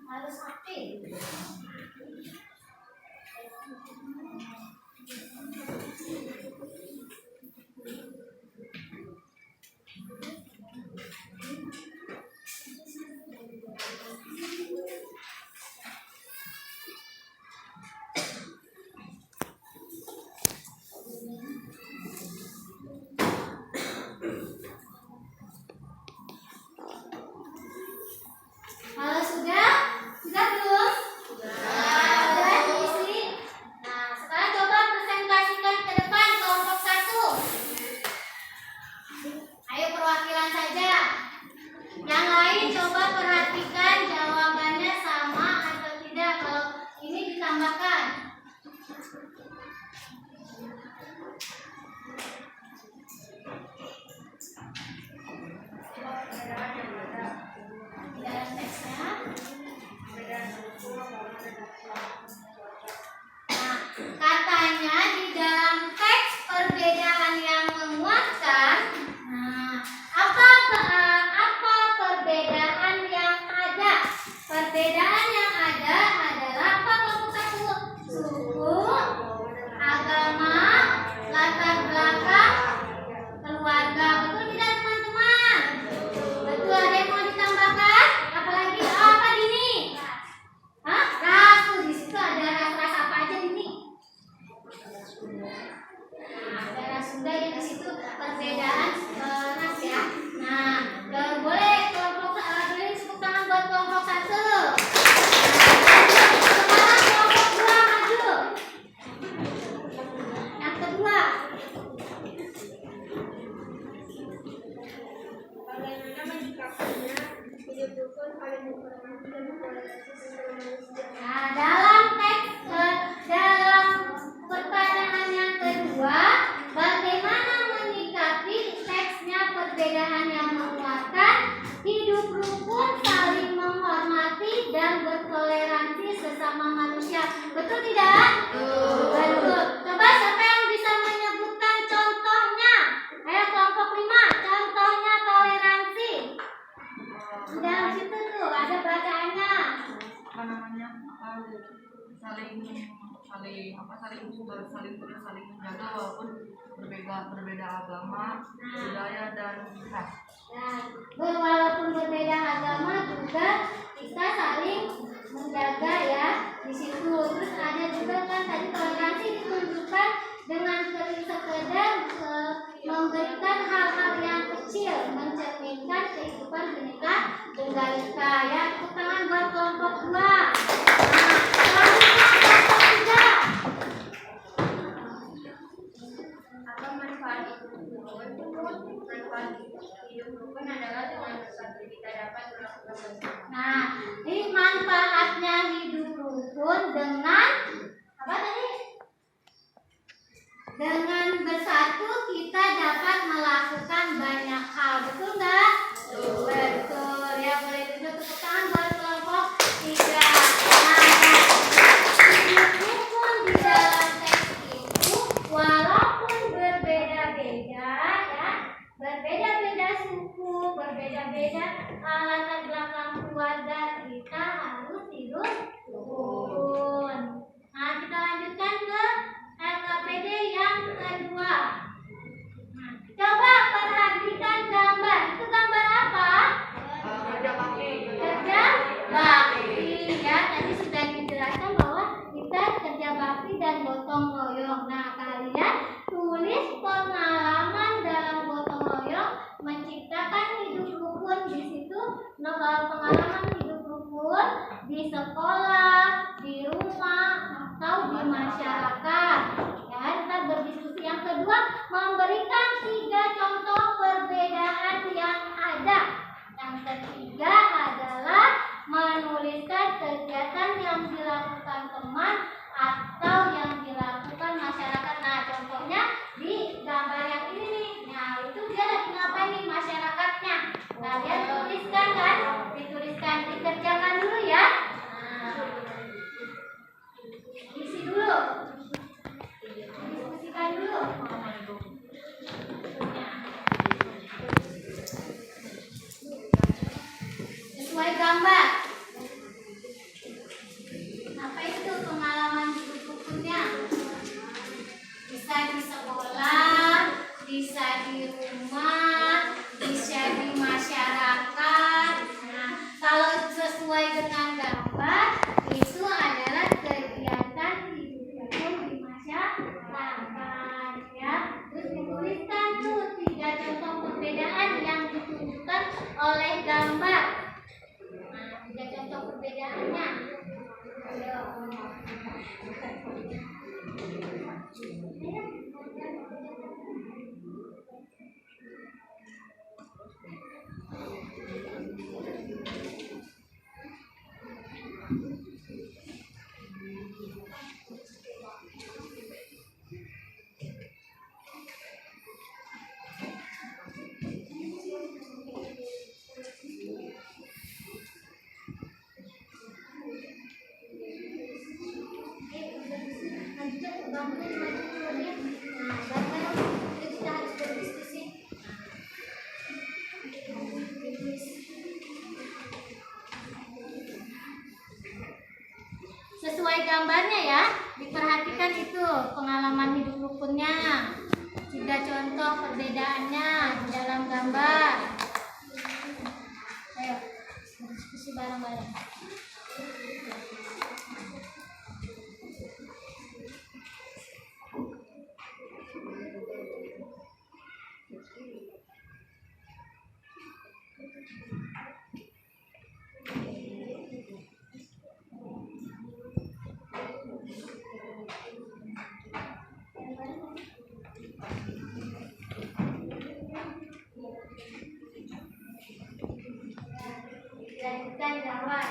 Harus aktif. Halo, sudah? Sudah belum? Sudah diisi. Nah, sekarang coba presentasikan ke depan kelompok 1. Ayo perwakilan saja. Yang lain coba perhatikan jawabannya sama atau tidak. Kalau ini ditambahkan. Dalam teksnya. Nah, katanya di dalam teks perbedaan yang menguatkan. Nah, apa perbedaan yang ada? Perbedaan yang ada adalah apa kelompok 1? Suku, agama, latar belakang, keluarga. Betul tidak teman-teman? Betul. Ada yang mau ditambahkan? Apalagi apa ini? Hah? Ras. Di situ ada ras apa aja ini? Nah, ada ras Sunda ya di situ perbedaan ras ya. Nah, boleh kelompok boleh tepuk tangan buat kelompok 1. Sekarang kelompok 2 maju. Yang kedua. Bagaimana menyikapinya? Hidup rukun, saling menghormati dan bertoleransi sesama manusia. Nah, dalam teks dalam pertanyaan yang kedua, bagaimana menyikapi teksnya perbedaan yang menguatkan, hidup rukun, saling menghormati dan bertoleransi sesama manusia. Betul tidak? Betul. Coba siapa yang bisa menyebutkan contohnya? Ayo kelompok 5, contohnya toleransi. Di dalam situ tuh ada bacaannya. Apa namanya, saling menjaga walaupun berbeda agama, budaya dan ras. Nah, walaupun berbeda agama juga kita saling menjaga ya di situ. Terus ada juga kan tadi toleransi ditunjukkan dengan sekedar memberikan hal-hal yang kecil, mencerminkan kehidupan Bhinneka Tunggal Ika ya. Tepuk tangan buat kelompok 2. Nah, selanjutnya kelompok 3. Nah, ini manfaatnya hidup rukun dengan apa tadi? Dengan bersatu kita dapat melakukan banyak hal, betul nggak? Betul. Ya, boleh duduk, tepuk tangan buat kelompok 3. Nah, hidup rukun di dalam teks itu walaupun berbeda-beda ya, berbeda-beda suku, berbeda-beda latar belakang keluarga, kita harus hidup rukun. Nah, kita lanjutkan ke LKPD yang kedua. Nah, coba perhatikan gambar. Itu gambar apa? Kerja bakti. Kerja bakti ya. Tadi sudah dijelaskan bahwa kita kerja bakti dan gotong royong. Nah, kalian tulis pengalaman dalam gotong royong menciptakan hidup rukun. Di situ pengalaman hidup rukun di sekolah, di rumah, atau di masyarakat. Ya, kita berdiskusi. Yang kedua, memberikan 3 contoh perbedaan yang ada. Yang ketiga adalah menuliskan kegiatan yang dilakukan teman atau yang dilakukan masyarakat. Nah, contohnya di gambar yang ini nih. Nah, itu dia lagi ngapain nih masyarakatnya? Kalian tuliskan kan? Dituliskan, dikerjakan dulu ya. Nah, isi dulu. Diskusikan dulu. Sesuai gambar. Apa itu pengalaman hidup rukunnya? Bisa di sekolah, bisa di rumah, bisa di masyarakat. Nah, kalau sesuai dengan gambar, itu adalah kegiatan hidup rukun di masyarakat ya. Terus dituliskan tuh 3 contoh perbedaan yang ditunjukkan oleh gambar. Nah, 3 contoh perbedaannya. Ayo. Sesuai gambarnya ya, diperhatikan itu pengalaman hidup rukunnya, 3 contoh perbedaannya di dalam gambar. Ayo diskusi bareng-bareng. Lanjutkan gambar.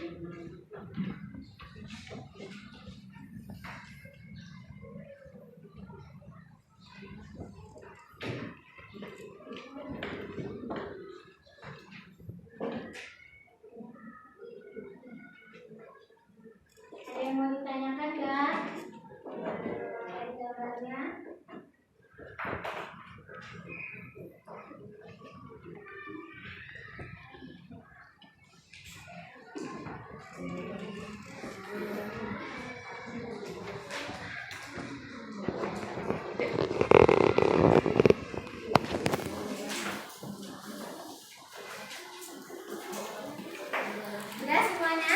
Ada yang mau ditanyakan nggak? Gambarnya. Sudah semuanya?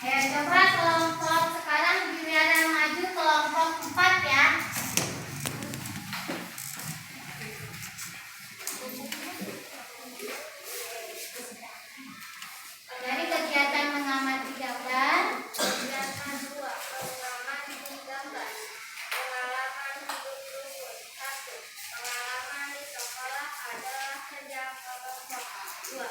Ya, coba kelompok sekarang giliran maju kelompok 4 ya. Dari kegiatan mengamati gambar. Kegiatan 2, mengamati gambar. Pengalaman hidup rukun. 1. Pengalaman di sekolah adalah kerja kelompok. 2.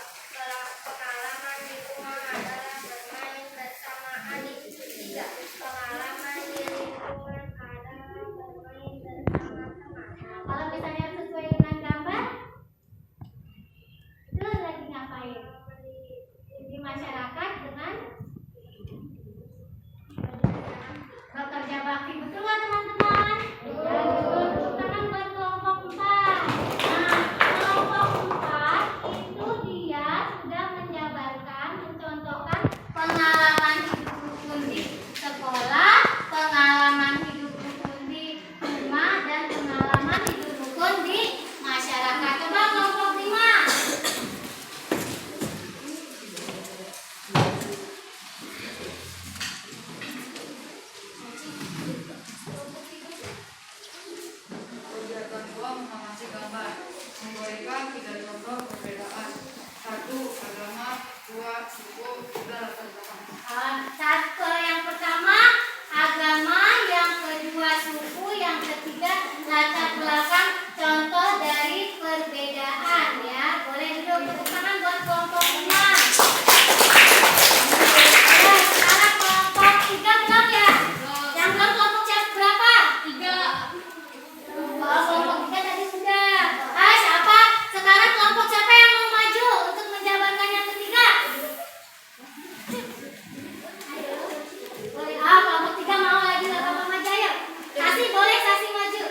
Pengalaman di rumah adalah bermain bersama adik. 3. Pengalaman di lingkungan adalah bermain bersama teman. Kalau misalnya sesuai dengan gambar, itu lagi ngapain? Di masyarakat dengan bekerja bakti, betul nggak teman-teman? Betul. Tepuk tangan buat kelompok 4. Nah, kelompok 4 itu dia sudah menjabarkan, mencontohkan pengalaman hidup rukun di sekolah, pengalaman hidup rukun di rumah, dan pengalaman hidup rukun di masyarakat. Coba kelompok 5. Kegiatan 2, mengamati gambar. Memberikan 3 contoh perbedaan. 1. Agama. 2. Suku. 3. Latar belakang. Satu yang pertama agama, yang kedua suku, yang ketiga latar belakang contoh dari perbedaan ya. Boleh duduk, tepuk tangan buat kelompok 5. Ya, sekarang kelompok 3 belum ya? Yang belum kelompok berapa? 3. Oh, kelompok 3 tadi sudah. Siapa? Sekarang kelompok siapa yang mau maju untuk menjabarkan yang ketiga? Boleh. Kelompok 3 mau lagi sama Mama Jaya. Sasi boleh, Sasi maju.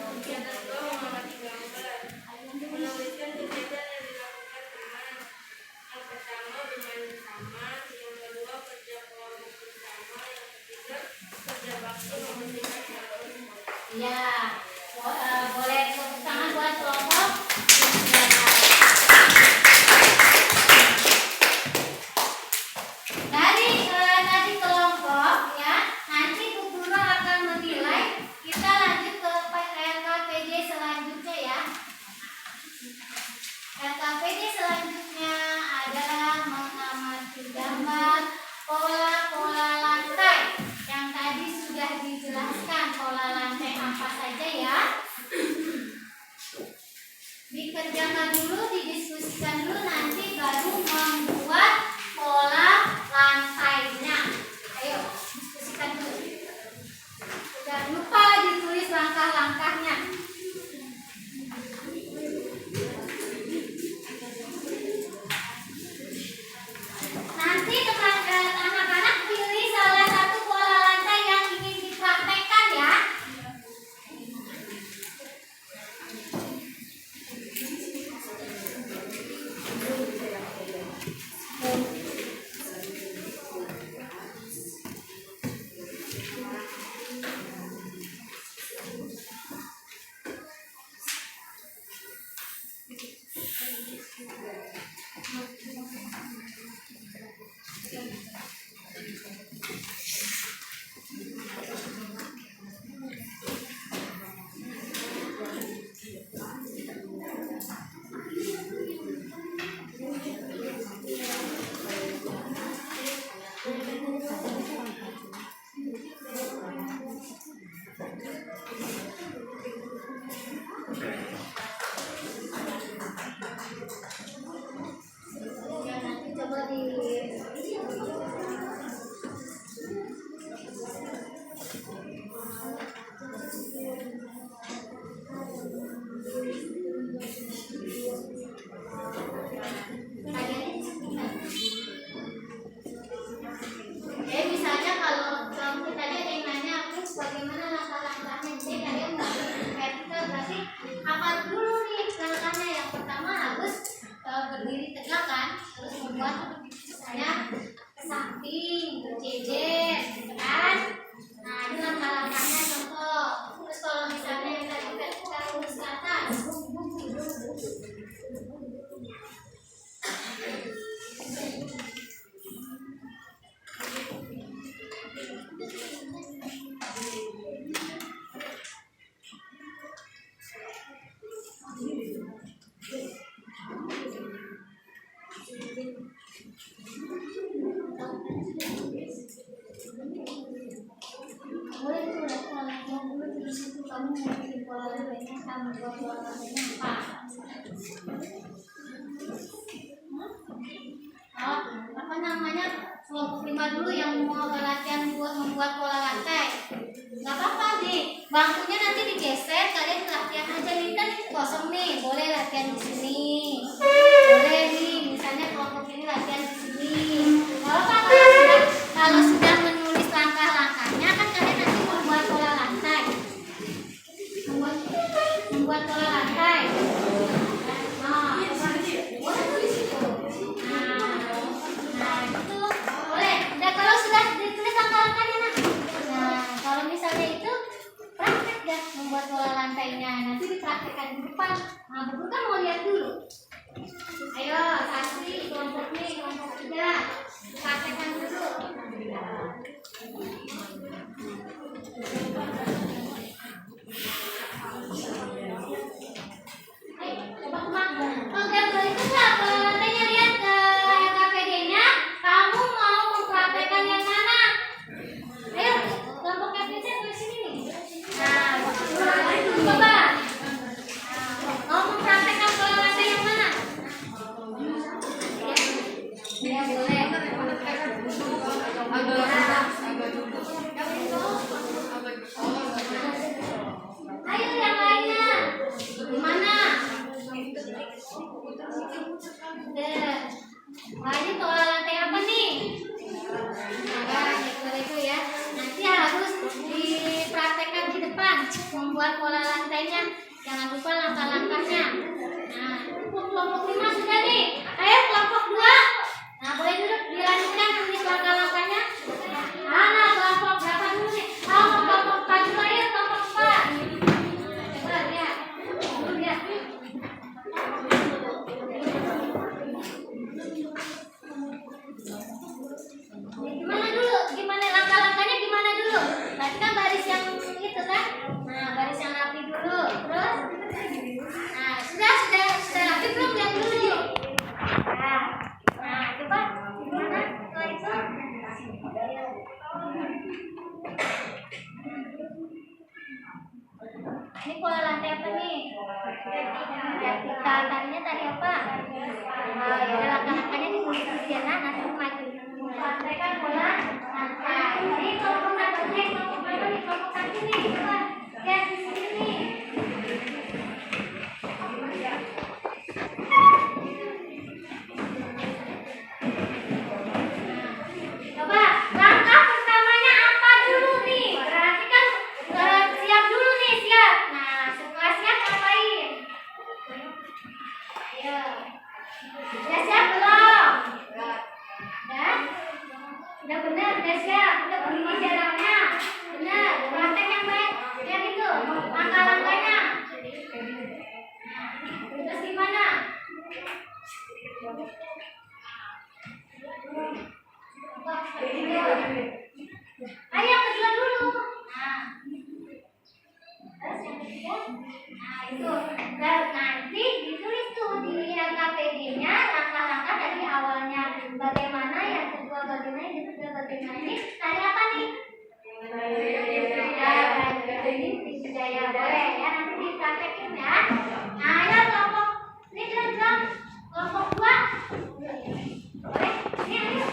Kegiatan 2, mengamati gambar. Menuliskan kegiatan yang dilakukan teman. Yang pertama bermain bersama, yang kedua kerja kelompok bersama, yang ketiga kerja bakti membersihkan jalur. Ya, boleh tepuk tangan buat kelompok 3. Dari tadi kelompok ya, nanti Bu Guru akan menilai. Kita lanjut ke LKPD selanjutnya ya. LKPD selanjutnya adalah mengamati gambar pola-pola lantai. Yang tadi sudah dijelaskan pola lantai apa saja ya. Dikerjakan dulu, didiskusikan dulu, nanti baru membuat pola lantainya. Ayo, diskusikan dulu. Jangan lupa ditulis langkah-langkahnya. Nanti anak-anak pilih salah satu pola lantai yang ingin dipraktekkan ya. dulu yang mau latihan buat membuat pola lantai. Nggak apa-apa nih, bangkunya nanti digeser, kalian latihan aja nih kan kosong nih, boleh latihan di sini. Boleh nih, misalnya kelompok ini latihan di sini. Nggak apa-apa kalau sudah menulis langkah-langkahnya kan kalian nanti membuat pola lantai. Membuat pola lantai. Nah, itu boleh. Nah, kalau sudah ditulis langkah-langkahnya, nah, kalau misalnya itu praktek ya membuat pola lantainya, nanti dipraktekkan di depan. Nah, Bu kan mau lihat dulu. Ayo, Sasri, kelompok nih, kelompok 3, praktekkan dulu. Ayo, coba Mak. Kalau gambar itu nggak, pola lantainya lihat ke KPD-nya, kamu mau mempraktekkan yang mana? Ayo, kelompok KPD ke sini nih. Nah, coba. Mau mempraktekkan pola lantai yang mana? Ya, boleh. Ayo yang lainnya. Gimana? Wah, ini pola lantai apa nih? Nah, itu ya. Nanti harus dipraktekkan di depan membuat pola lantainya. Jangan lupa langkah-langkahnya. Nah, kelompok 5 sudah nih. Ayo kelompok 2. Nah, boleh duduk dilanjutkan tulis langkah-langkahnya. Nah, kelompok berapa dulu nih? Kelompok 4 dulu, ayo kelompok 4. Coba lihat. Dulu lihat. Gimana dulu? Gimana langkah-langkahnya gimana dulu? Berarti kan baris yang itu kan? Nah, baris yang rapi dulu. Terus? Nah, sudah rapi belum? Lihat dulu. Nah, coba gimana? Setelah itu? Ini pola lantai apa nih? Vertikal. Tadinya tadi apa? Nah, ya udah langkah-langkahnya ditulis di sana, nanti maju. Praktekkan pola lantai. Ini kelompok 1 nih, kelompok berapa nih? Kelompok 1 nih, coba lihat di sini nih. Coba langkah pertamanya apa dulu nih? Berarti kan siap dulu nih, siap. Nah, setelah siap ngapain? Ayo. Udah siap belum? Udah? Udah benar, udah siap. Udah begini jaraknya. Benar, praktek yang baik. Lihat itu, langkah-langkahnya. Nah, terus gimana? Ayo kedua dulu. Nah, terus yang ketiga. Nah, itu. Dan nanti ditulis tuh di LKPD-nya langkah-langkah dari awalnya bagaimana, yang kedua bagaimana, yang ketiga bagaimana. Ini tadi apa nih? Budaya boleh ya, nanti dipraktekin ya. Nah, ayo kelompok ini bilang kelompok 2. Boleh? Ini ayo.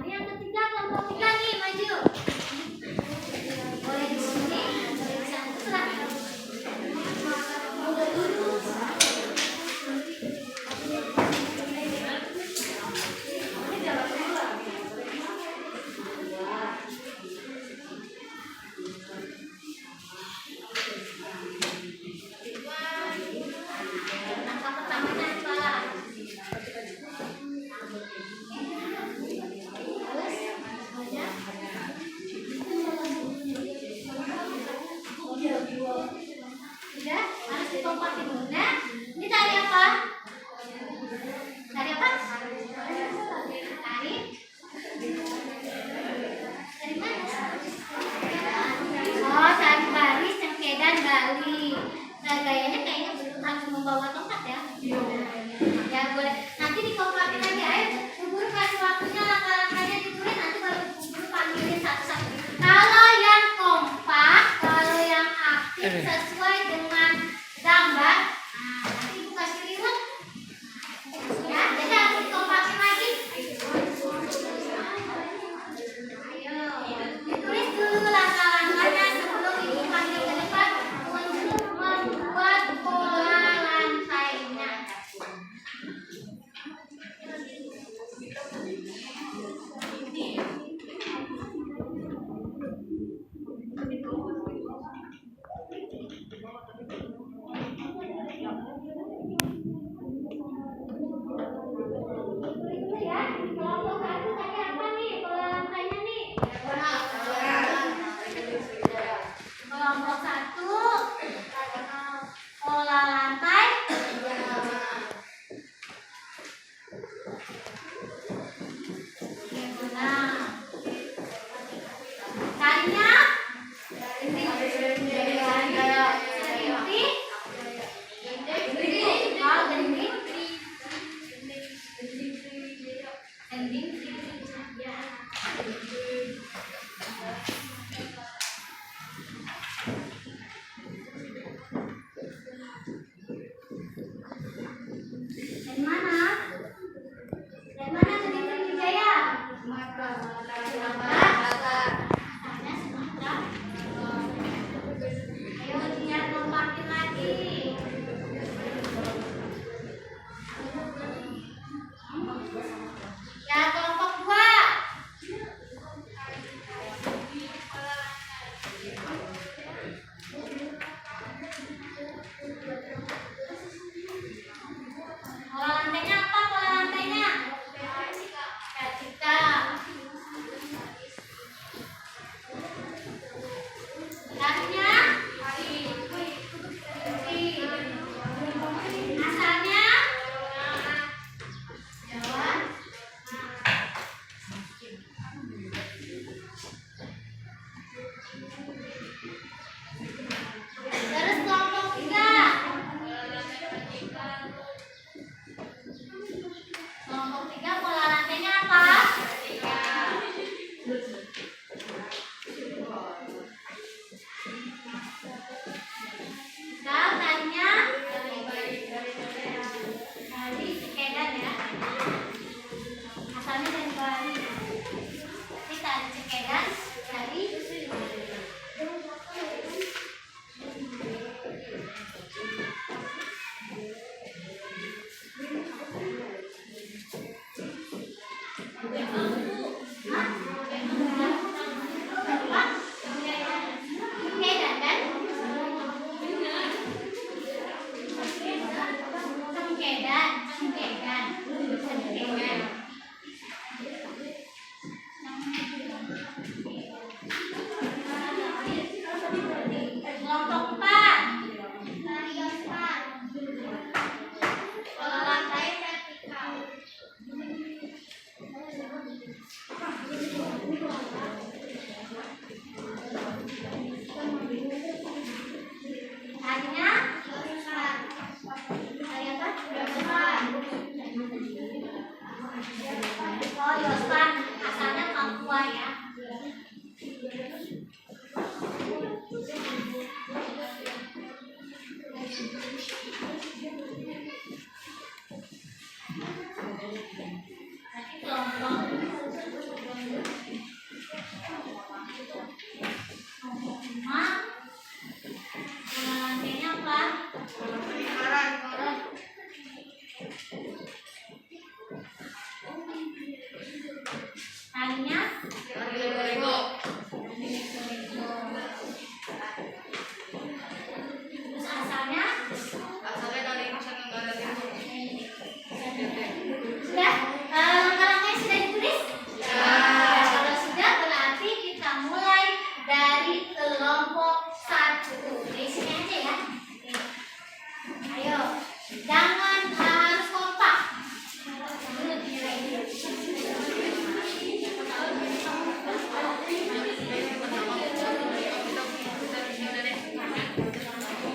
yang ketiga kelompok tiga nih maju. Boleh di sini, boleh di sana terserah. Langkah pertamanya adalah sudah harus dikompakin dulu. Nah, ini tari apa? Tari apa? Tari mana? Oh, tari baris, cengkedan, Bali. Nah, gayanya kayaknya belum harus membawa tongkat ya. Ya boleh. Nanti dikompakin lagi. Ayo, buru kasih waktunya, langkah-langkahnya ditulis. Nanti baru buru panggilin satu-satu. Kalau yang kompak, kalau yang aktif sesuai dengan gambar, nah nanti ibu kasih reward. Ya, jadi harus dikompakin lagi. Ayo, ditulis dulu langkah-langkahnya sebelum ibu panggil ke depan untuk membuat Jangan harus kompak.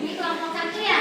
Ini kelompok satu ya.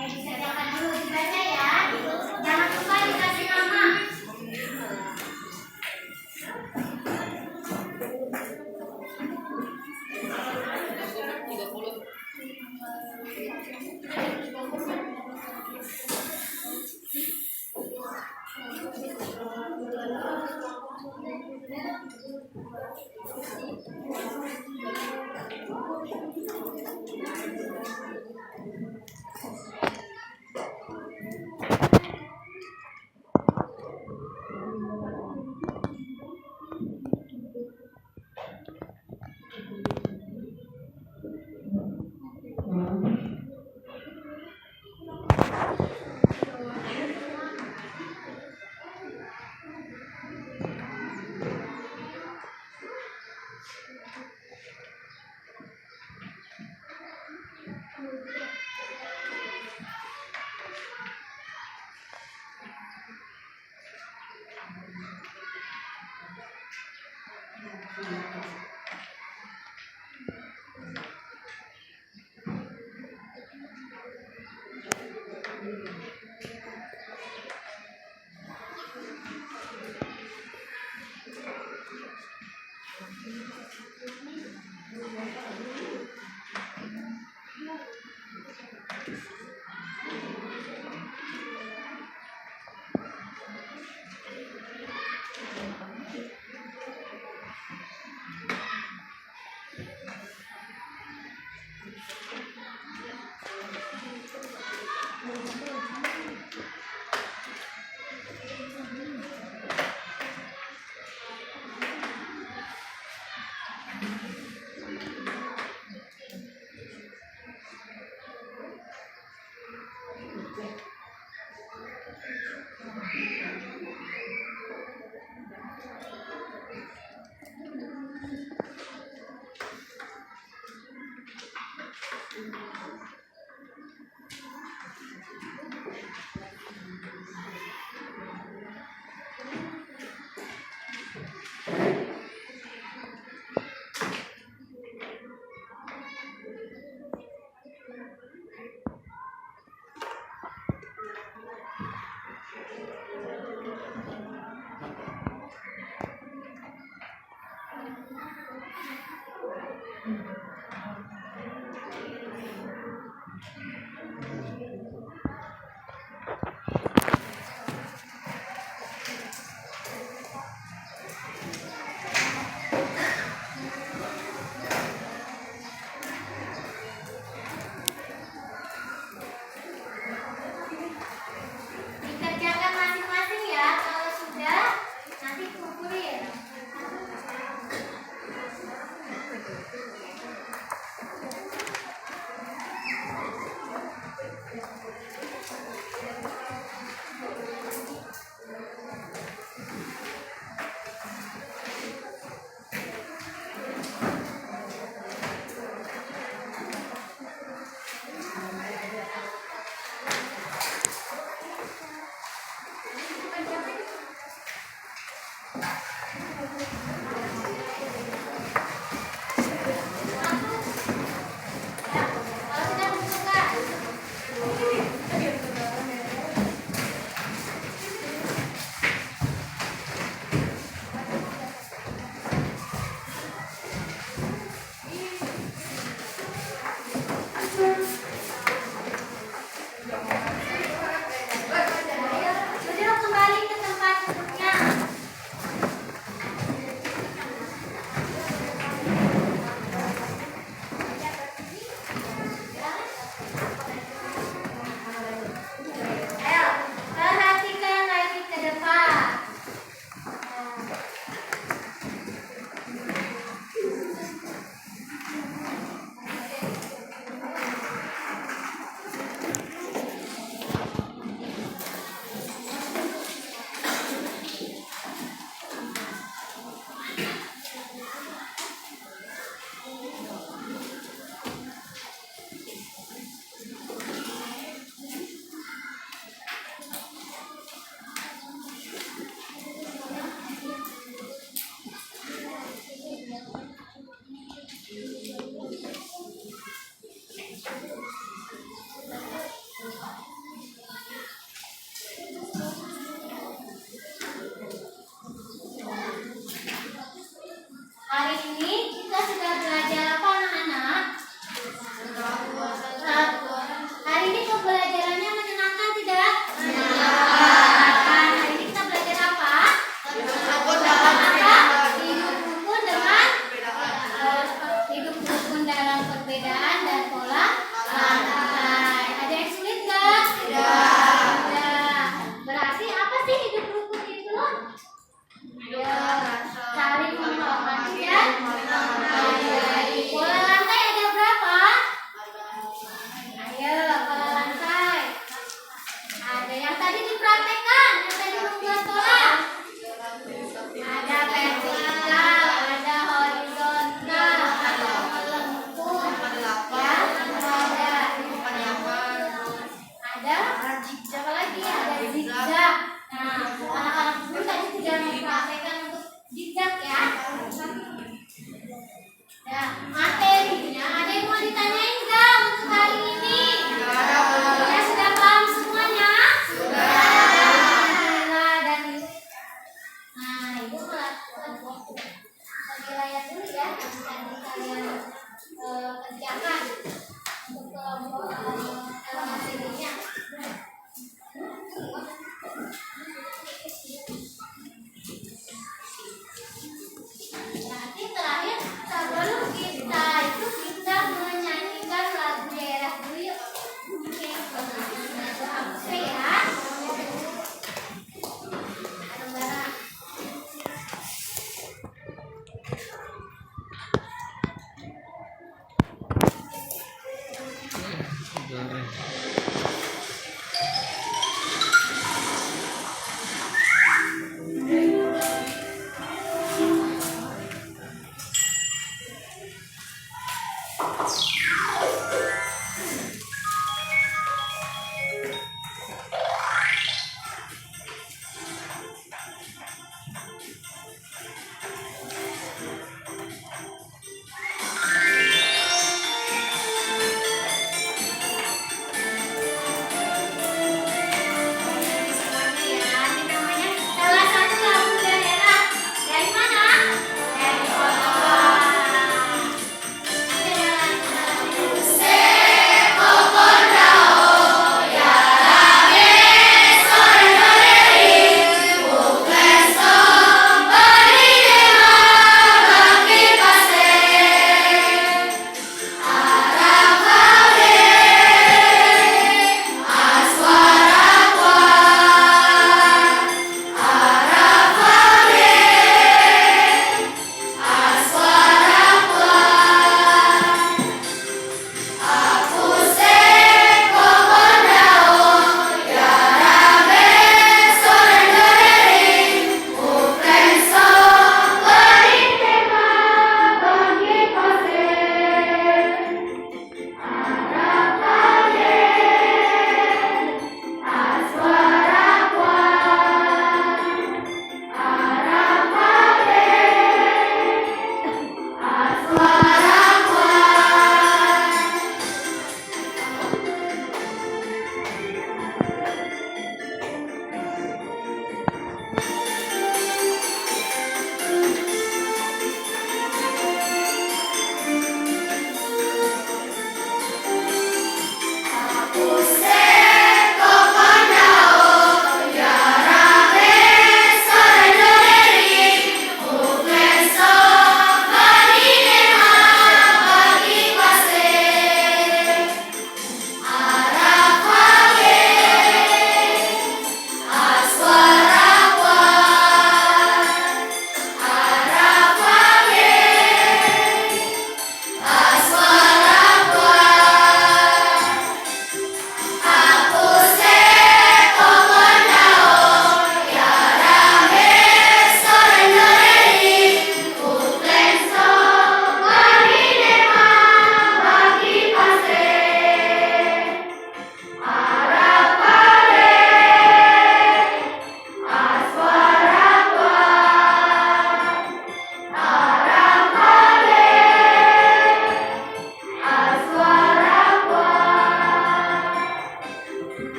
Dikerjakan dulu dibaca ya. Jangan lupa dikasih nama.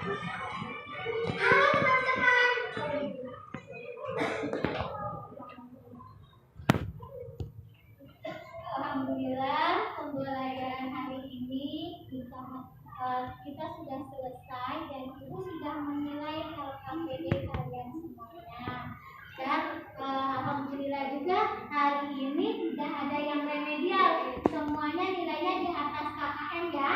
Halo teman-teman. Alhamdulillah pembelajaran hari ini kita sudah selesai dan ibu sudah menilai LKPD kalian semuanya. Dan alhamdulillah juga hari ini tidak ada yang remedial, semuanya nilainya di atas KKM ya.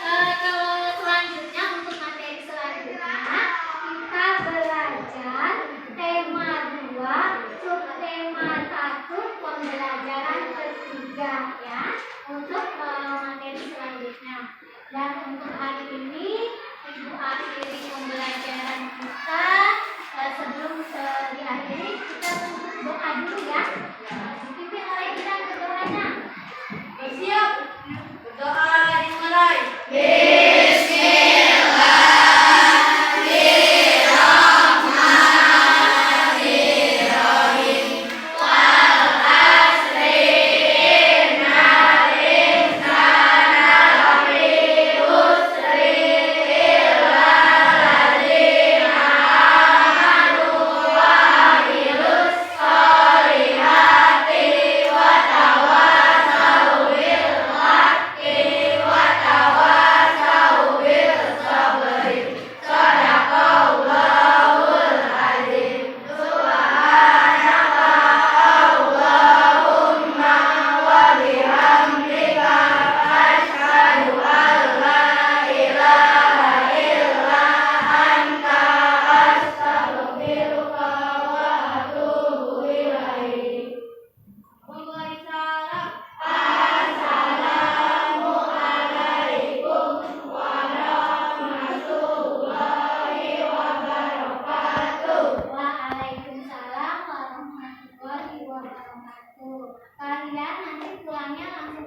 Kalau selanjutnya untuk materi selanjutnya kita belajar tema 2 subtema 1 pembelajaran ketiga ya untuk materi selanjutnya. Dan untuk hari ini ibu akhiri pembelajaran kita. Sebelum diakhiri kita untuk doa dulu ya. Dipimpin oleh kita berdoanya. Bersiap. Berdoa dimulai. Waalaikumsalam warahmatullahi wabarakatuh. Kalian nanti pulangnya langsung